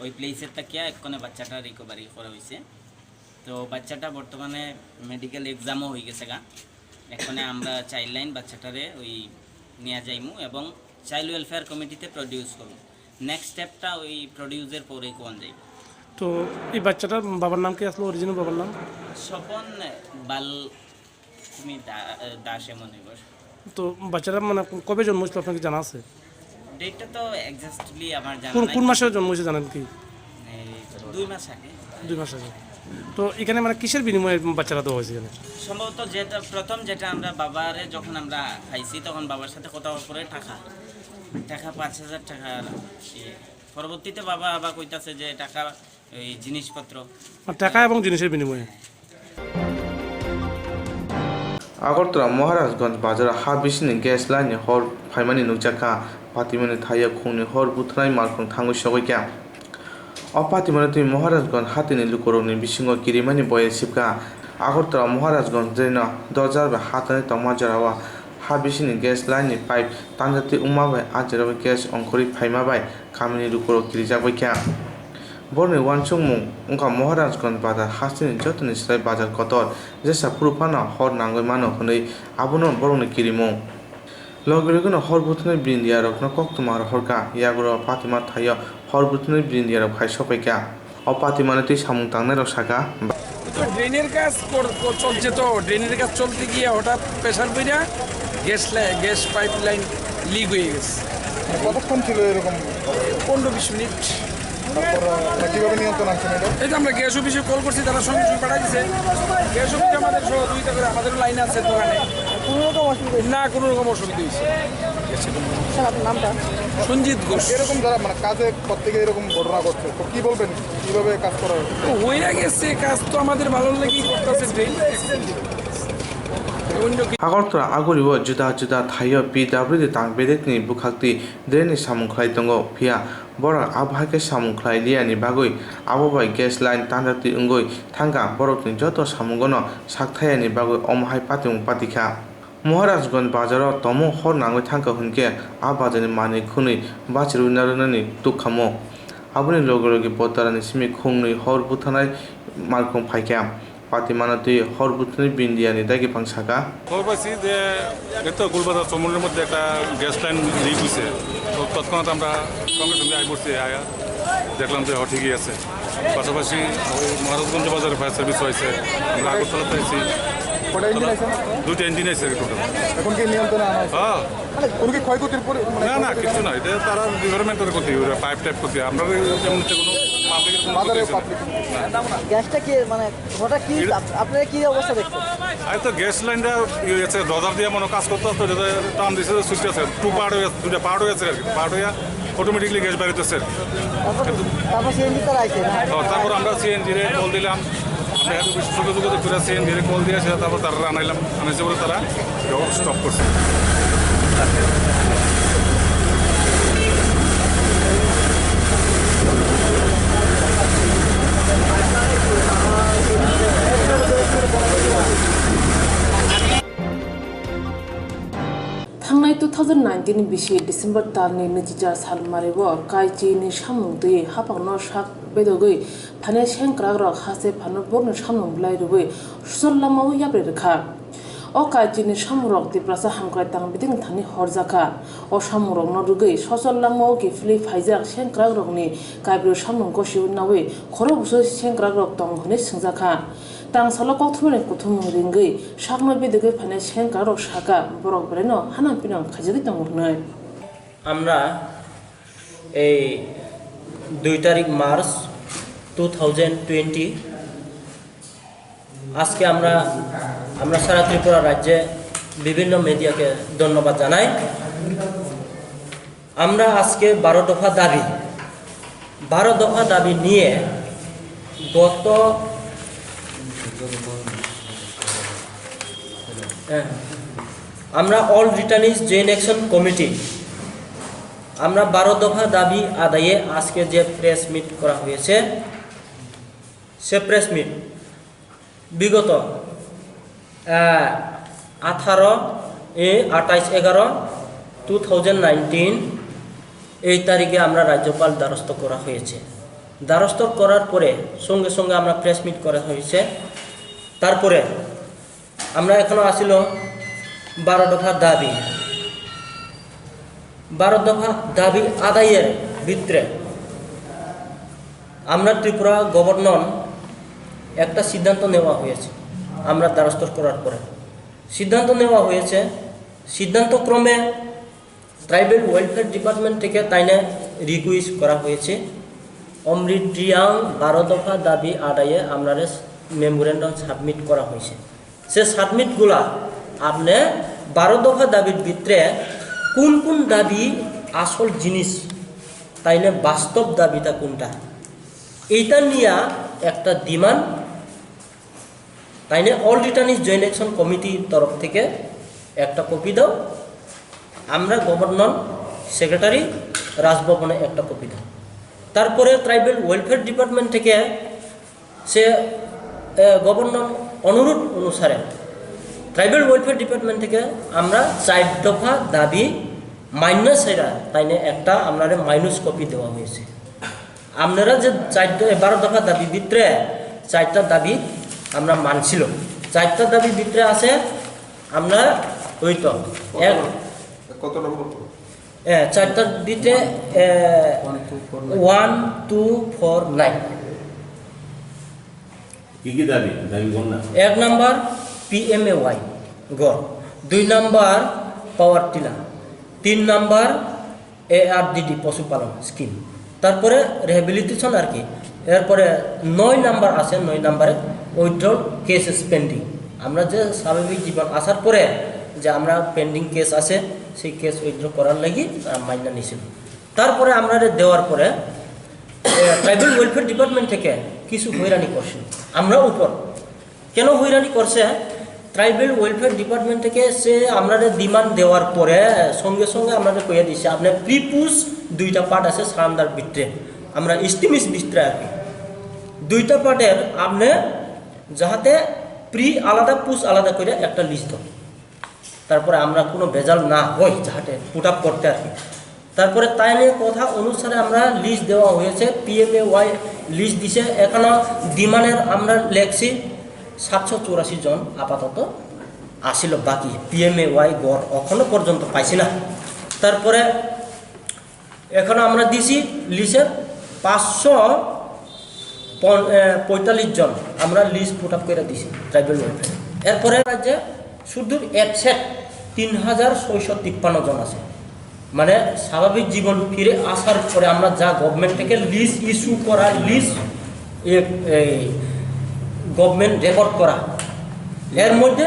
ওই প্লেসের তাকিয়া এক্ষণে বাচ্চাটা রিকভারি করা হয়েছে। তো বাচ্চাটা বর্তমানে মেডিকেল এক্সামও হয়ে গেছে গা। এক্ষণে আমরা চাইল্ড লাইন বাচ্চাটারে ওই নিয়ে যাইমু এবং চাইল্ড ওয়েলফেয়ার কমিটিতে প্রডিউস করবো। নেক্সট স্টেপটা ওই প্রডিউসের পরেই কোন যাইব। তো এই বাচ্চাটার বাবার নাম কি আসলো? অরিজিনাল বাবার নাম? স্বপন বাল তুমি দাস এমন। তো বাচ্চাটা মানে কবে জন্ম হয়েছিল আপনাকে জানা আছে? ডেটটা তো এক্স্যাক্টলি আমার জানা নাই। কোন মাসে জন্ম হয়েছে জানেন কি? 2 মাস আগে। 2 মাস আগে। তো এখানে মানে কিসের বিনিময়ে বাচ্চারা দেওয়া হয়েছে এখানে? সম্ভবত যেটা আমরা বাবারে যখন আমরা খাইছি তখন বাবার সাথে কথা করে টাকা 5,000 টাকা। পরবর্তীতে বাবা আবার কইতাছে যে টাকা ওই জিনিসপত্র, টাকা এবং জিনিসের বিনিময়ে। আগরতলা মহারাজগঞ্জ বাজার হাবিসনি গ্যাস লাইন হর ফাইমানি নুকজাকা পাতিমানি থাইয়া খুंनि हर बुथनाय मारखं थांगु सगैका अपातिमानि तुइ महाराजगंज हातिनि लुकरनि बिसिङाव किरिमानि बये सिबका আগরতলা মহারাজগঞ্জ जैन दरजार हातानि तमाजारावा हाबिसिनि ग्यास लाइननि पाइप तानजाति उमाबाय आजेराव ग्यास अंखरि फाइमाबाय खामिनि लुकराव किरिजाबायका बरनि वानसुंमुं उनका महाराजगंज बाजार हास्तिनि जतनि स्राय बाजार कतर जेसा प्रुफाना हर नांगै मानो हनै आबुनो बरनि किरिमुं लगेनो हर बुथनाय ब्रिन्दियारकनो कक्तमार हरका यागुरो पातिमा थायो हर बुथनाय ब्रिन्दियारक खाय सफायका अपातिमानि तुइ सामुं तांनाय रसाका তো ড্রেনের কাজ চলছে। তো ড্রেনের কাজ চলতে গিয়ে হঠাৎ প্রেশার পড়া গ্যাস পাইপ লাইন লিক হয়ে গেছে। কতক্ষণ ছিল এরকম? 15-20 মিনিট। কিভাবে নিয়ন্ত্রণ আনছেন এটা? এই যে আমরা গ্যাস অফিসে কল করছি, তারা সঙ্গে সঙ্গে পাঠাই দিচ্ছে। গ্যাস অফিসে আমাদের সহযোগিতা করে, আমাদের লাইন আছে দোকানে, কোনো রকম অসুবিধা না, কোনো রকম অসুবিধা হয়েছে। স্যার আপনার নামটা? সঞ্জিত ঘোষ। এরকম যারা মানে কাজে করতে গিয়ে এরকম ঘটনা ঘটছে, তো কি বলবেন, কিভাবে কাজ করা হবে? তো হয়ে গেছে, কাজ তো আমাদের ভালো লেগেই করতেছে। ড্রেন আগরতলা আগরিबो जुदा जुदा थायो PWD तांगबेदेकनि बुखाक्ति ड्रेननि सामुखलाय दङ फिया बरक आबहाके सामुखलाय लियानि बागै आबोबाय गेस लाइन तान्दाति अंगै थांगा बरकनि जत सामुगनो साकथायानि बागै अमहाय पातिमु पातिखा महाराजगंज बाजाराव तमो हर नाङै थांखा हुनके आ बाजारनि मानि खुनै बाचिरुनारनानि तुखामो आबुनि लगे लगे बतारानि सिमि खुंनै हर बुथानाय मारखं फायखा পাতিমানা তুই হরবুতনি বিন্দিয়ানি দাগি পাংসাকা খবর পাইছি যে এত গুলবাজার চমুনের মধ্যে একটা গ্যাস লাইন লিক হয়েছে। তো তৎক্ষণাৎ আমরা সঙ্গে সঙ্গে আই পড়ছি, আয়া দেখলাম যে ঠিকই আছে। পাশাপাশি ওই মহারাজগঞ্জ বাজারে ফায়ার সার্ভিস হয়েছে, আমরা আগরতলা পেয়েছি। দুইটা ইঞ্জিন আছে টোটাল। এখন কি নিয়ন্ত্রণে আনা হয়েছে? হ্যাঁ, কোনো কি ক্ষয়ক্ষতির পরে না না কিছু না, এটা তারা গভর্নমেন্টের ক্ষতি, ওরা পাইপ টাইপ ক্ষতি। আমরা যেমন কোনো গ্যাসটা কি মানে হঠাৎ কি আপনারা কি অবস্থা দেখছেন? আর তো গ্যাস লাইনটা আছে ডজার দিয়ে মনে কাজ করতে আসতো, যেটা টান দিয়েছে সুইচ আছে, টু পার্ট হয়ে গেছে, দুটা পার্ট হয়ে গেছে আর কি। পার্ট হয়ে অটোমেটিকলি গ্যাস বেরোতেছে। তারপর সিএনজি তারা আইছে, তারপর আমরা সিএনজি রে কল দিলাম, আমরা এত বেশি যোগাযোগ করে সিএনজি রে কল দিয়ে সেটা তারপর তারা আনাইলাম, আনাইছে বলে তারা স্টপ করছে। थांनाय 2019 बिसि डिसेम्बर दाननि 24 साल मारिबो काइचिनि सामुं दै हापांनो साक बेदगै फाने सेंक्राग रक हासे फानो बरनो सामुं ब्लाइरुबै सुसलामाव याब्रे रखा o kaijini samurok tiprasa hamkrai tang biting thani horjaka o samurok no rugai sosol langmo gifli faijak sengkrak rokni kaibru samung kosi nawi khoro buso sengkrak rok tong hone singjaka tang salo kokthumani kuthum ringai sakno bidegai phane sengkrak rok saka borok breno hanan pinang khajigi tongurnai আমরা এই 2 তারিখ March 2020 আজকে আমরা সারা ত্রিপুরা রাজ্যে বিভিন্ন মিডিয়াকে ধন্যবাদ জানাই। আমরা আজকে 12 দফা দাবি নিয়ে গত আমরা all returnees joint action committee আমরা 12 দফা দাবি আদায়ে আজকে যে প্রেস মিট করা হয়েছে সে প্রেস মিট বিগত 28/11/2019 এই তারিখে আমরা রাজ্যপাল দ্বারস্থ করা হয়েছে। দ্বারস্থ করার পরে সঙ্গে সঙ্গে আমরা প্রেস মিট করা হয়েছে। তারপরে আমরা এখনো আসিল 12 দফা দাবি। 12 দফা দাবি আদায়ের ভিতরে আমরা ত্রিপুরা গভর্নর একটা সিদ্ধান্ত নেওয়া হয়েছে। আমরা দ্বারস্থ করার পরে সিদ্ধান্ত নেওয়া হয়েছে, সিদ্ধান্ত ক্রমে ট্রাইবেল ওয়েলফেয়ার ডিপার্টমেন্ট থেকে তাইনে রিকোয়েস্ট করা হয়েছে অমৃত্রিয়াং 12 দফা দাবি আদায়ে আমরা মেমোরেন্ডাম সাবমিট করা হয়েছে। সে সাবমিটগুলা আপনি 12 দফা দাবির ভিতরে কোন কোন দাবি আসল জিনিস তাইনে বাস্তব দাবিটা কোনটা এইটা নিয়ে একটা ডিমান্ড তাইনে অল রিটার্নিজ জয়েন্ট অ্যাকশন কমিটির তরফ থেকে একটা কপি দাও, আমরা গভর্নর সেক্রেটারি রাজভবনে একটা কপি দাও। তারপরে ট্রাইবেল ওয়েলফেয়ার ডিপার্টমেন্ট থেকে সে গভর্নর অনুরোধ অনুসারে ট্রাইবেল ওয়েলফেয়ার ডিপার্টমেন্ট থেকে আমরা 4 দফা দাবি মাইনাস এরা তাইনে একটা আপনারা মাইনাস কপি দেওয়া হয়েছে। আপনারা যে 12 দফা দাবি ভিতরে 4টা দাবি আমরা মানছিল, 4টা দাবি ভিতরে আছে আমরা ওই তো এক 4টার ভিতরে 1 2 4 9 কি কি দাবি বলনা। 1 নাম্বার PMAY গড়, 2 number power tiller, 3 number ARDD পশুপালন স্কিম, তারপরে রিহ্যাবিলিটেশন আর কি। এরপরে 9 নাম্বার আছে, 9 নাম্বারে উইথড্রল কেস পেন্ডিং। আমরা যে স্বাভাবিক জীবন আসার পরে যে আমরা পেন্ডিং কেস আছে সেই কেস উইথড্র করার লাগি মাইনা নিছিল। তারপরে আমরা দেওয়ার পরে ট্রাইবাল ওয়েলফেয়ার ডিপার্টমেন্ট থেকে কিছু হয়রানি করছে আমরা উপর। কেন হয়রানি করছে? ট্রাইবাল ওয়েলফেয়ার ডিপার্টমেন্ট থেকে সে আমরা ডিমান্ড দেওয়ার পরে সঙ্গে সঙ্গে আমাদের কইয়া দিচ্ছে আপনার প্রিপুস 2টা পার্ট আছে সারান্দার ভিতরে, আমরা ইস্টিমিস ভিতরে আর কি 2টা পার্টের আপনি যাহাতে প্রি আলাদা পুস আলাদা করে একটা লিস্ট দেব, তারপরে আমরা কোনো ভেজাল না হই যাহাতে পুট আপ করতে আর কি। তারপরে তাই নিয়ে কথা অনুসারে আমরা লিস্ট দেওয়া হয়েছে, PMAY লিস্ট দিছে। এখনও ডিমান্ডের আমরা লেখছি 784 জন আপাতত আসিল, বাকি PMAY গড় এখনো পর্যন্ত পাইছি না। তারপরে এখনো আমরা দিছি লিস্টের 545 জন আমরা লিস্ট পুট আপ করে দিছি ট্রাইবাল ওয়েলফেয়ার। এরপরে রাজ্যে শুধু অ্যাবসেন্ট 3653 জন আছে, মানে স্বাভাবিক জীবন ফিরে আসার পরে আমরা যা গভর্নমেন্ট থেকে লিস্ট ইস্যু করা, লিস্ট গভর্নমেন্ট রেকর্ড করা, এর মধ্যে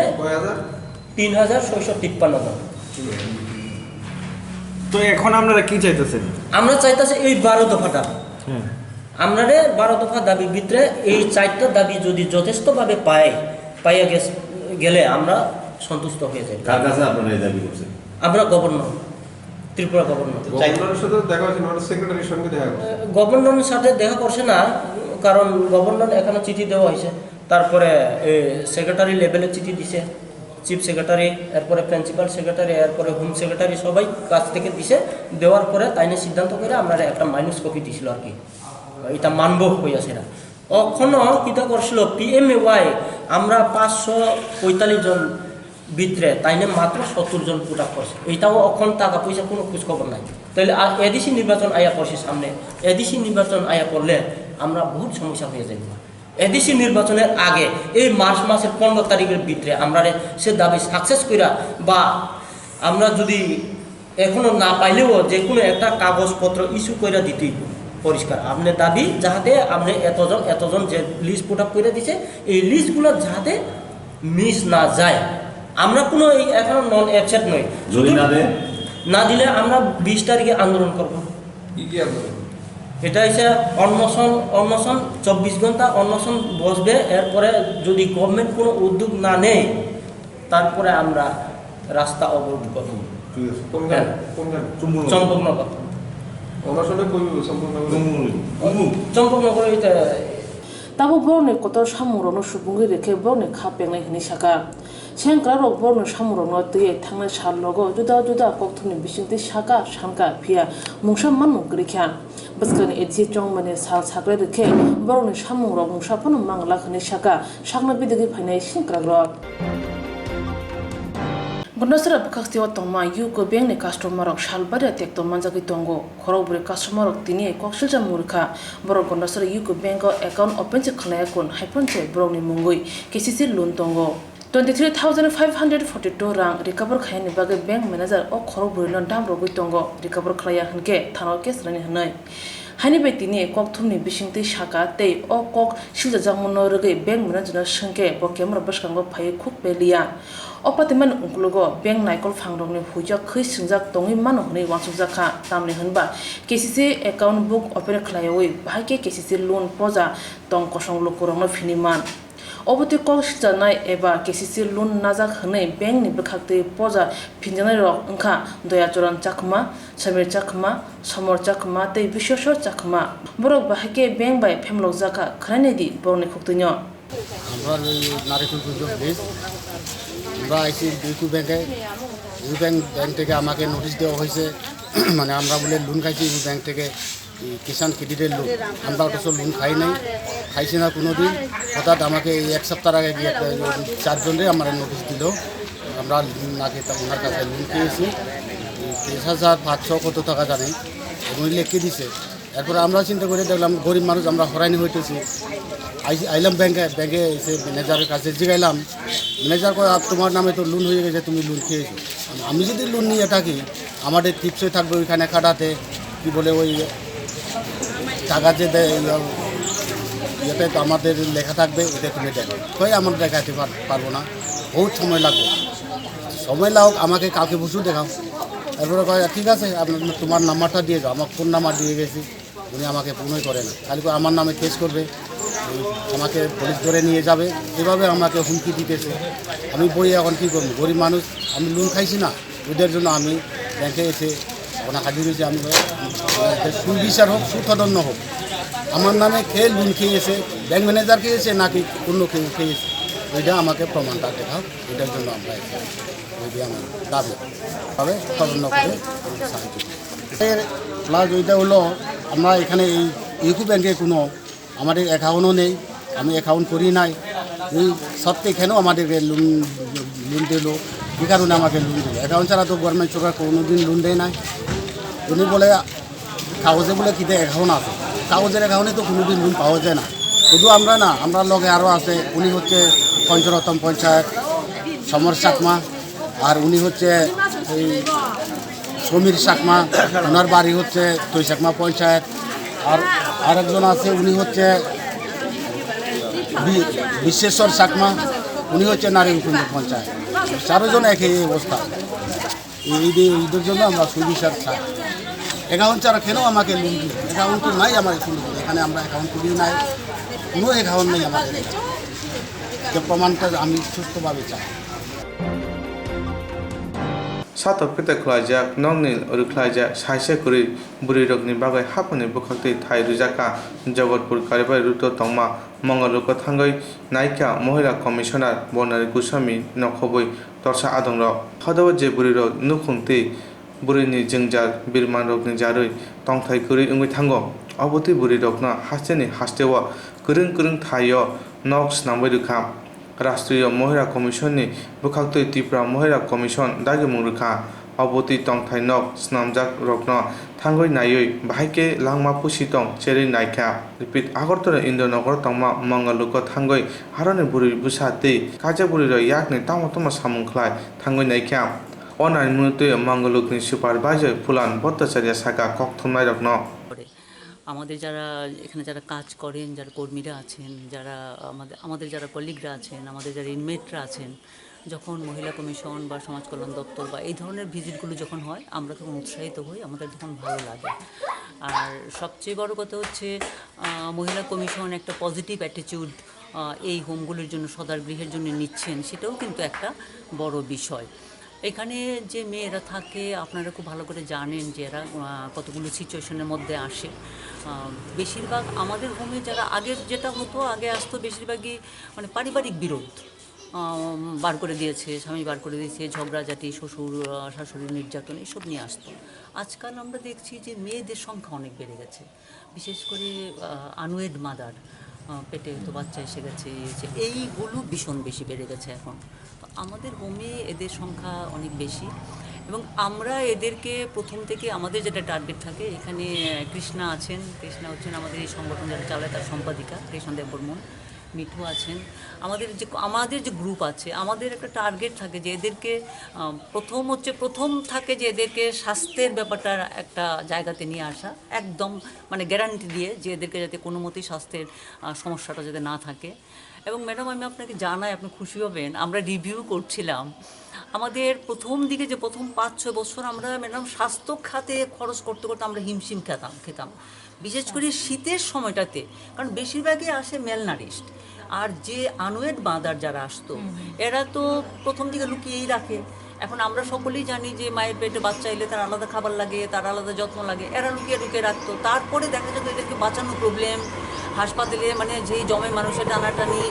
3653 জন। তো এখন আপনারা কি চাইতেছেন? আমরা চাইতেছি এই 12 দফাটা, আমরা 12 দফা দাবির ভিতরে এই 4টা দাবি যদি যথেষ্টভাবে পাইয়া গেলে আমরা সন্তুষ্ট হয়ে যাই। কার কাছে আপনারা এই দাবি করছেন? আমরা গভর্নর, ত্রিপুরা গভর্নর। গভর্নরের সাথে দেখা করছে না, কারণ গভর্নর এখনো চিঠি দেওয়া হয়েছে, তারপরে সেক্রেটারি লেভেলে চিঠি দিছে, চিফ সেক্রেটারি, এরপরে প্রিন্সিপাল সেক্রেটারি, এরপরে হোম সেক্রেটারি সবাই কাছ থেকে দিছে। দেওয়ার পরে তাইনে সিদ্ধান্ত করে আমরা একটা মাইনাস কপি দিছিল আর কি, এটা মানব হইয়াছে না। এখনো কিতা করছিল PMAY আমরা 545 জন ভিতরে তাইনে মাত্র 70 জন পুট আপ করছে। এইটাও এখন টাকা পয়সা কোনো খোঁজখবর নাই। তাহলে এডিসি নির্বাচন আয়া পড়ছে সামনে, এডিসি নির্বাচন আয়া পড়লে আমরা বহুত সমস্যা হয়ে যাবে। এডিসি নির্বাচনের আগে এই মার্চ মাসের 15 তারিখের ভিতরে আমরা সে দাবি সাকসেস করা, বা আমরা যদি এখনো না পাইলেও যে কোনো একটা কাগজপত্র ইস্যু করে দিতেই পরিষ্কার আপনার দাবি, যাহাতে আপনি এতজন যে লিস্ট পুট আপ করে দিছে এই লিস্টগুলো যাহাতে মিস না যায়। আমরা কোনো এখনো নন অ্যাবসেন্ট নই, যদি না দিলে আমরা 20 তারিখে আন্দোলন করব। এটা হচ্ছে অন্বেষণ 24 ঘন্টা অন্বেষণ বসবে। এরপরে যদি গভর্নমেন্ট কোনো উদ্যোগ না নেয় তারপরে আমরা রাস্তা অবরোধ করব। চম্পকনগর তাবো বরনে কত সামুরনো সুবুঙ্গি রেখে বরনে খাপেंनाय हिनि साका सेंग्रारok बरनो सामुरनो तयै थांनाय सालlogo जुदा जुदा कक्थुनि बिसिंति साका सानका फिया मुंसा माननो ग्रिख्या बस्कनि एथि चंगमाने साल साग्रे रेखे बरनो सामुरok मुंसाफोनो मांगला खनि साका सागना बिदगि फायनाय सेंग्रारok Bundesra bukakti otongma yuko bengni customerok shalbari tekto manjagi tongo khorobure customerok tini koksilja murkha borok Bundesra yuko bengo account open che khlaya kun haiponche browni mungui KCC loan tongo 23,542 rang recover khayani bage bank manager o khorobure lon dam rogui tongo recover khlaya hanke thano kes rani hanai हानि बेतिनि कक थुमनि बिसिंति साका तै ओ कक सिलजा जामुनो रगै bank मनाजना संके ब camera बसकांगो फाय खुक बेलिया अपातिमान उंगलगो bank नाइकल फांगरंनि हुजा खै सिंजाक तंगि मानो हनै वासुजाखा तामनि होनबा केसीसी अकाउंट बुक ओपन खलायoi बाहाके केसीसी लोन पजा तं कसं लकुरंनो फिनिमान अबति कक सिजानाय एबा केसीसी लोन नाजाक हनै बैंक नि बखाक्ते पजा फिनजानाय रक अंखा दयाचरन चाखमा समीर चाखमा समर चाखमा तै बिश्वसर चाखमा बरक बाहाके बैंक बाय फेमलक जाका खरानेदि बरनि खुक्तन्य আমরা নারিকুল পুজো প্লিজ আমরা আইসি ইউকো ব্যাংক থেকে আমাকে নোটিশ দেওয়া হয়েছে মানে আমরা বলে লোন খাইছি ইউকো ব্যাংক থেকে কিষাণ ক্রেডিটের লোন আমরা অথচ লোন খাইছি না কোনো দিন হঠাৎ আমাকে এই এক সপ্তাহ আগে গিয়ে 4 জনের আমার নোটিশ দিল আমরা নাকি ওনার কাছে লোন পেয়েছি 23,500 কত টাকা জানি উনি লিখে দিছে এরপরে আমরা চিন্তা করে দেখলাম গরিব মানুষ আমরা হরানি হইতেছি আইলাম ব্যাংকে এসে ম্যানেজারের কাছে জিগাইলাম ম্যানেজার কয় তোমার নামে তো লোন হয়ে গেছে তুমি লোন খেয়েছো আমি যদি লোন নিয়ে থাকি আমাদের টিপসে থাকবে ওইখানে খাটাতে কি বলে ওই টাকা যে দেয় ইয়েতে তো আমাদের লেখা থাকবে ওটা তুমি দেখো কই আমরা দেখাতে পারবো না বহুত সময় লাগবে সময় লাগ আমাকে কাউকে বসু দেখাও। এরপরে কয় ঠিক আছে আপনার তোমার নাম্বারটা দিয়ে যাও, আমার ফোন নাম্বার দিয়ে গেছি, উনি আমাকে ফোনই করে না, খালি আমার নামে কেস করবে, আমাকে পুলিশ ধরে নিয়ে যাবে, এভাবে আমাকে হুমকি দিতেছে। আমি বই এখন কী করবো, গরিব মানুষ, আমি লোন খাইছি না, ওদের জন্য আমি ব্যাংকে এসে ওখানে হাজির হয়েছি। আমি সুবিচার হোক, সুখদন্য হোক, আমার নামে খেয়ে লোন খেয়েছে, ব্যাংক ম্যানেজার খেয়েছে নাকি অন্য কেউ খেয়েছে, ওইটা আমাকে প্রমাণটা দেখাও, এটার জন্য আমরা ওইটা আমার দাবি হবে তদন্ত করে সাহায্য। প্লাস ওইটা হলো আমরা এখানে এই ইউকো ব্যাংকে কোনো আমাদের অ্যাকাউন্টও নেই, আমি অ্যাকাউন্ট করি নাই, এই সত্ত্বে কেন আমাদেরকে লোন দিল, কী কারণে আমাকে লোন দিল? অ্যাকাউন্ট ছাড়া তো গভর্নমেন্ট সরকার কোনো দিন লোন দেয় নাই। উনি বলে কাগজে বলে কীতে অ্যাকাউন্ট আছে, কাগজের অ্যাকাউন্টে তো কোনো দিন লোন পাওয়া যায় না। শুধু আমরা না, আমরা লগে আরও আছে, উনি হচ্ছে পঞ্চরতন পঞ্চায়েত সমর চাকমা, আর উনি হচ্ছে এই সমীর চাকমা, ওনার বাড়ি হচ্ছে তৈচাকমা পঞ্চায়েত, আর আরেকজন আছে উনি হচ্ছে বিশ্বেশ্বর চাকমা, উনি হচ্ছে নারায়ণকুণ্ড পঞ্চায়েত। চারজন একই অবস্থা। ঈদের জন্য আমরা সুবিচার চাই। অ্যাকাউন্ট ছাড়া কেন আমাকে লোন দিই? অ্যাকাউন্ট তো নাই আমার এখানে, আমরা অ্যাকাউন্ট করি নাই, কোনো অ্যাকাউন্ট নেই আমাদের, যে প্রমাণটা আমি সুস্থভাবে চাই। সাতক পেতে খলাইজাক নংনিল অরুখলাইজাক সাইসে করি বুড়ি রগনি বাগাই হাপনি বখাক্তি থাই রুজাকা জগৎপুর কারিবাই রুতো তংমা মঙ্গলক থাঙ্গই নায়িকা মহিলা কমিশনার বনারি গোস্বামী নখবই তরসা আদংর হদাব যে বুড়ি রগ নুখুংতি বুড়িনি जोंजार बिरमान रगनि जारै तंथाय करि उंगै थांगो अबति बुरि रगना हास्तेनि हास्तेव गोरों गोरों थायो नक स्नांबाय रोखा राष्ट्रीय महिला कमिशननि बुखाक्तै त्रिपुरा महिला कमिशन दागिमुं रोखा अबति तंथाय नक स्नामजाक रगना थांगै नायै बाहायके लांमा पुसितं चेरै नायखा रिपिट आगरतला इन्द्रनगर तंमा मंगलुक थांगै हारनि बुरि बुसाति काजा बुरि र याकनि तामतमा सामुंख्लाय थांगै नायखा অনার মুহূর্তে মঙ্গলকনি সুপারভাইজার ফুলান ভট্টাচার্য শাখা কক্থমাই রত্ন আমাদের যারা এখানে যারা কাজ করেন, যারা কর্মীরা আছেন, যারা আমাদের যারা কলিগরা আছেন, আমাদের যারা ইনমেটরা আছেন, যখন মহিলা কমিশন বা সমাজ কল্যাণ দপ্তর বা এই ধরনের ভিজিটগুলো যখন হয়, আমরা তখন উৎসাহিত হই, আমাদের তখন ভালো লাগে। আর সবচেয়ে বড় কথা হচ্ছে মহিলা কমিশন একটা পজিটিভ অ্যাটিটিউড এই হোমগুলোর জন্য, সদার গৃহের জন্য নিচ্ছেন, সেটাও কিন্তু একটা বড় বিষয়। এখানে যে মেয়েরা থাকে আপনারা খুব ভালো করে জানেন যে এরা কতগুলো সিচুয়েশনের মধ্যে আসে। বেশিরভাগ আমাদের হোমে যারা আগের যেটা হতো, আগে আসতো বেশিরভাগই মানে পারিবারিক বিরোধ বার করে দিয়েছে, স্বামী বার করে দিয়েছে, ঝগড়াঝাটি, শ্বশুর শাশুড়ি নির্যাতন, এসব নিয়ে আসতো। আজকাল আমরা দেখছি যে মেয়েদের সংখ্যা অনেক বেড়ে গেছে, বিশেষ করে আনওয়েড মাদার, পেটে তো বাচ্চা এসে গেছে, এইগুলো ভীষণ বেশি বেড়ে গেছে এখন। আমাদের হোমে এদের সংখ্যা অনেক বেশি এবং আমরা এদেরকে প্রথম থেকে আমাদের যেটা টার্গেট থাকে, এখানে কৃষ্ণা আছেন, কৃষ্ণা হচ্ছেন আমাদের এই সংগঠন যারা চালায় তার সম্পাদিকা, কৃষ্ণদেব বর্মন, মিঠু আছেন, আমাদের যে গ্রুপ আছে, আমাদের একটা টার্গেট থাকে যে এদেরকে প্রথম থাকে যে এদেরকে স্বাস্থ্যের ব্যাপারটা একটা জায়গাতে নিয়ে আসা, একদম মানে গ্যারান্টি দিয়ে যে এদেরকে যাতে কোনো মতেই স্বাস্থ্যের সমস্যাটা যাতে না থাকে। এবং ম্যাডাম আমি আপনাকে জানাই, আপনি খুশি হবেন, আমরা রিভিউ করছিলাম, আমাদের প্রথম দিকে যে প্রথম 5-6 বছর আমরা ম্যাডাম স্বাস্থ্য খাতে খরচ করতে করতে আমরা হিমশিম খেতাম, বিশেষ করে শীতের সময়টাতে, কারণ বেশিরভাগই আসে মেলনারিস্ট। আর যে আনওয়েড মাদার যারা আসতো, এরা তো প্রথম দিকে লুকিয়েই রাখে। এখন আমরা সকলেই জানি যে মায়ের পেটে বাচ্চা এলে তার আলাদা খাবার লাগে, তার আলাদা যত্ন লাগে, এরা লুকিয়ে রাখতো। তারপরে দেখা যেত এদেরকে বাঁচানো প্রবলেম, হাসপাতালে মানে যেই জমে মানুষের টানাটানি,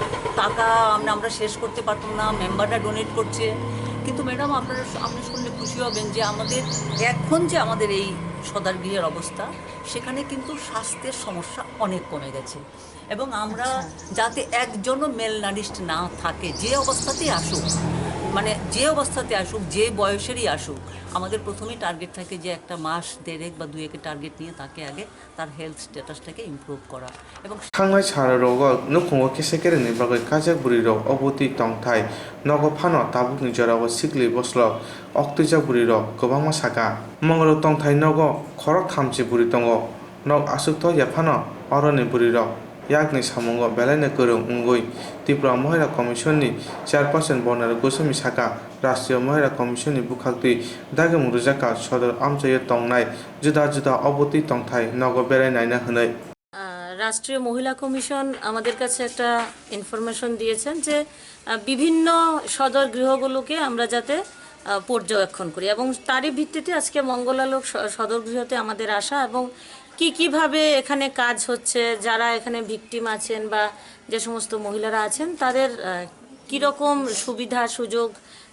টাকা আমরা শেষ করতে পারতাম না, মেম্বাররা ডোনেট করছে। কিন্তু ম্যাডাম আপনি শুনলে খুশি হবেন যে এখন যে আমাদের এই সদার গৃহের অবস্থা, সেখানে কিন্তু স্বাস্থ্যের সমস্যা অনেক কমে গেছে। এবং আমরা যাতে একজনও মেলনারিস্ট না থাকে, যে অবস্থাতেই আসুক, যে বয়সেরই আসুক, আমাদের প্রথমেই টার্গেট থাকে যে একটা মাস 1.5 বা 2 টার্গেট নিয়ে তাকে আগে তার হেলথ স্ট্যাটাসটাকে ইমপ্রুভ করা। এবং থাংনাই সারা রোগ নুখুঙ্গ কেসেকেরেনি বাগৈ কাজাক বুড়ি রোগ অবতি টংথাই নগ ফানো তাবুকনি জরাব সিকলি বসল অক্তৈজাক বুড়ি রোগ গোबांमा साका मंगल टंथाय नग खरक थामसि बुरि दङ नग आसुक्त याफानो अरनि बुरि रग yakni samungo belane korong ungoi Tripura Mahila Commission ni Chairperson Bonar Goswami Saka Rashtriya Mahila Commission ni bukhakti dagem rujaka sodor amchaye tongnai juda juda oboti tongthai nogo berai naina hwnai রাষ্ট্রীয় মহিলা commission আমাদের কাছে একটা information দিয়েছেন যে বিভিন্ন সদর গৃহগুলোকে আমরা যাতে পর্যবেক্ষণ করি এবং তারই ভিত্তিতে আজকে মঙ্গলালোক সদর গৃহতে আমাদের আসা এবং কিভাবে এখানে কাজ হচ্ছে, যারা এখানে ভিকটিম আছেন বা যে সমস্ত মহিলারা আছেন তাদের কীরকম সুবিধা সুযোগ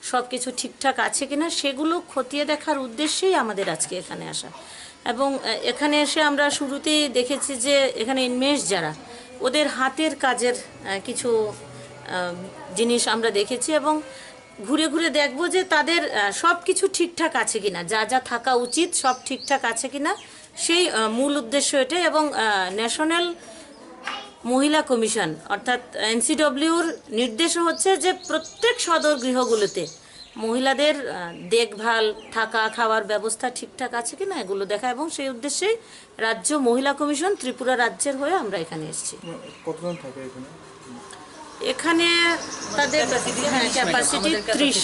সব কিছু ঠিকঠাক আছে কিনা সেগুলো খতিয়ে দেখার উদ্দেশ্যেই আমাদের আজকে এখানে আসা। এবং এখানে এসে আমরা শুরুতেই দেখেছি যে এখানে ইনমেটস যারা ওদের হাতের কাজের কিছু জিনিস আমরা দেখেছি এবং ঘুরে ঘুরে দেখব যে তাদের সব কিছু ঠিকঠাক আছে কিনা, যা যা থাকা উচিত সব ঠিকঠাক আছে কিনা সেই মূল উদ্দেশ্য এটাই। এবং ন্যাশনাল মহিলা কমিশন অর্থাৎ এনসিডব্লিউর নির্দেশও হচ্ছে যে প্রত্যেক সদর গৃহগুলোতে মহিলাদের দেখভাল থাকা খাওয়ার ব্যবস্থা ঠিকঠাক আছে কিনা এগুলো দেখা এবং সেই উদ্দেশ্যেই রাজ্য মহিলা কমিশন ত্রিপুরা রাজ্যের হয়ে আমরা এখানে এসেছি। কতজন থাকে এখানে? এখানে তাদের ক্যাপাসিটি 30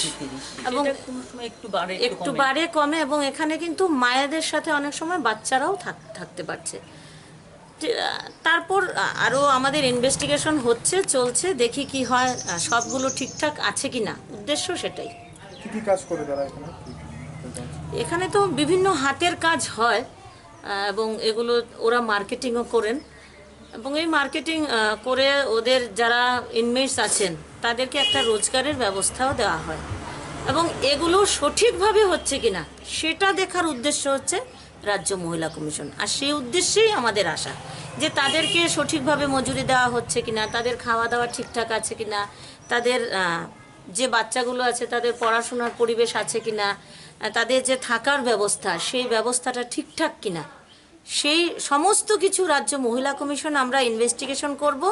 এবং একটু বাড়ে কমে এবং এখানে কিন্তু মায়েদের সাথে অনেক সময় বাচ্চারাও থাকতে পারছে। তারপর আরও আমাদের ইনভেস্টিগেশন হচ্ছে চলছে, দেখি কি হয়, সবগুলো ঠিকঠাক আছে কিনা, উদ্দেশ্য সেটাই। কি কাজ করে তারা এখানে? এখানে তো বিভিন্ন হাতের কাজ হয় এবং এগুলো ওরা মার্কেটিংও করেন এবং এই মার্কেটিং করে ওদের যারা ইনমেটস আছেন তাদেরকে একটা রোজগারের ব্যবস্থাও দেওয়া হয় এবং এগুলো সঠিকভাবে হচ্ছে কিনা সেটা দেখার উদ্দেশ্য হচ্ছে রাজ্য মহিলা কমিশন। আর সেই উদ্দেশ্যেই আমাদের আসা যে তাদেরকে সঠিকভাবে মজুরি দেওয়া হচ্ছে কিনা, তাদের খাওয়া দাওয়া ঠিকঠাক আছে কিনা, তাদের যে বাচ্চাগুলো আছে তাদের পড়াশোনার পরিবেশ আছে কিনা, তাদের যে থাকার ব্যবস্থা সেই ব্যবস্থাটা ঠিকঠাক কিনা, সেই সমস্ত কিছু রাজ্য মহিলা কমিশন আমরা ইনভেস্টিগেশন করব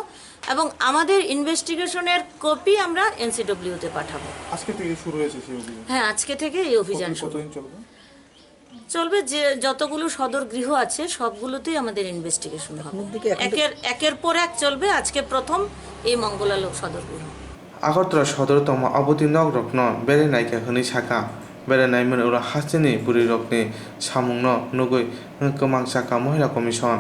এবং আমাদের ইনভেস্টিগেশনের কপি আমরা এনসিডব্লিউতে পাঠাবো। আজকে থেকে শুরু হয়েছে সেই অভিযান? হ্যাঁ, আজকে থেকে এই অভিযান শুরু চলবে। যে যতগুলো সদর গৃহ আছে সবগুলোতেই আমাদের ইনভেস্টিগেশন হবে, একের পর এক চলবে। আজকে প্রথম এই মঙ্গলালোক সদর গৃহ। আগরতলা সদরতম অবতী নগরকন বেড়াইনাইকে হনি সাকা বেড়াইনাইমोन उरा हासिनि बुरि रकनि सामुंनो नुगै कमां साका महिला कमिशन।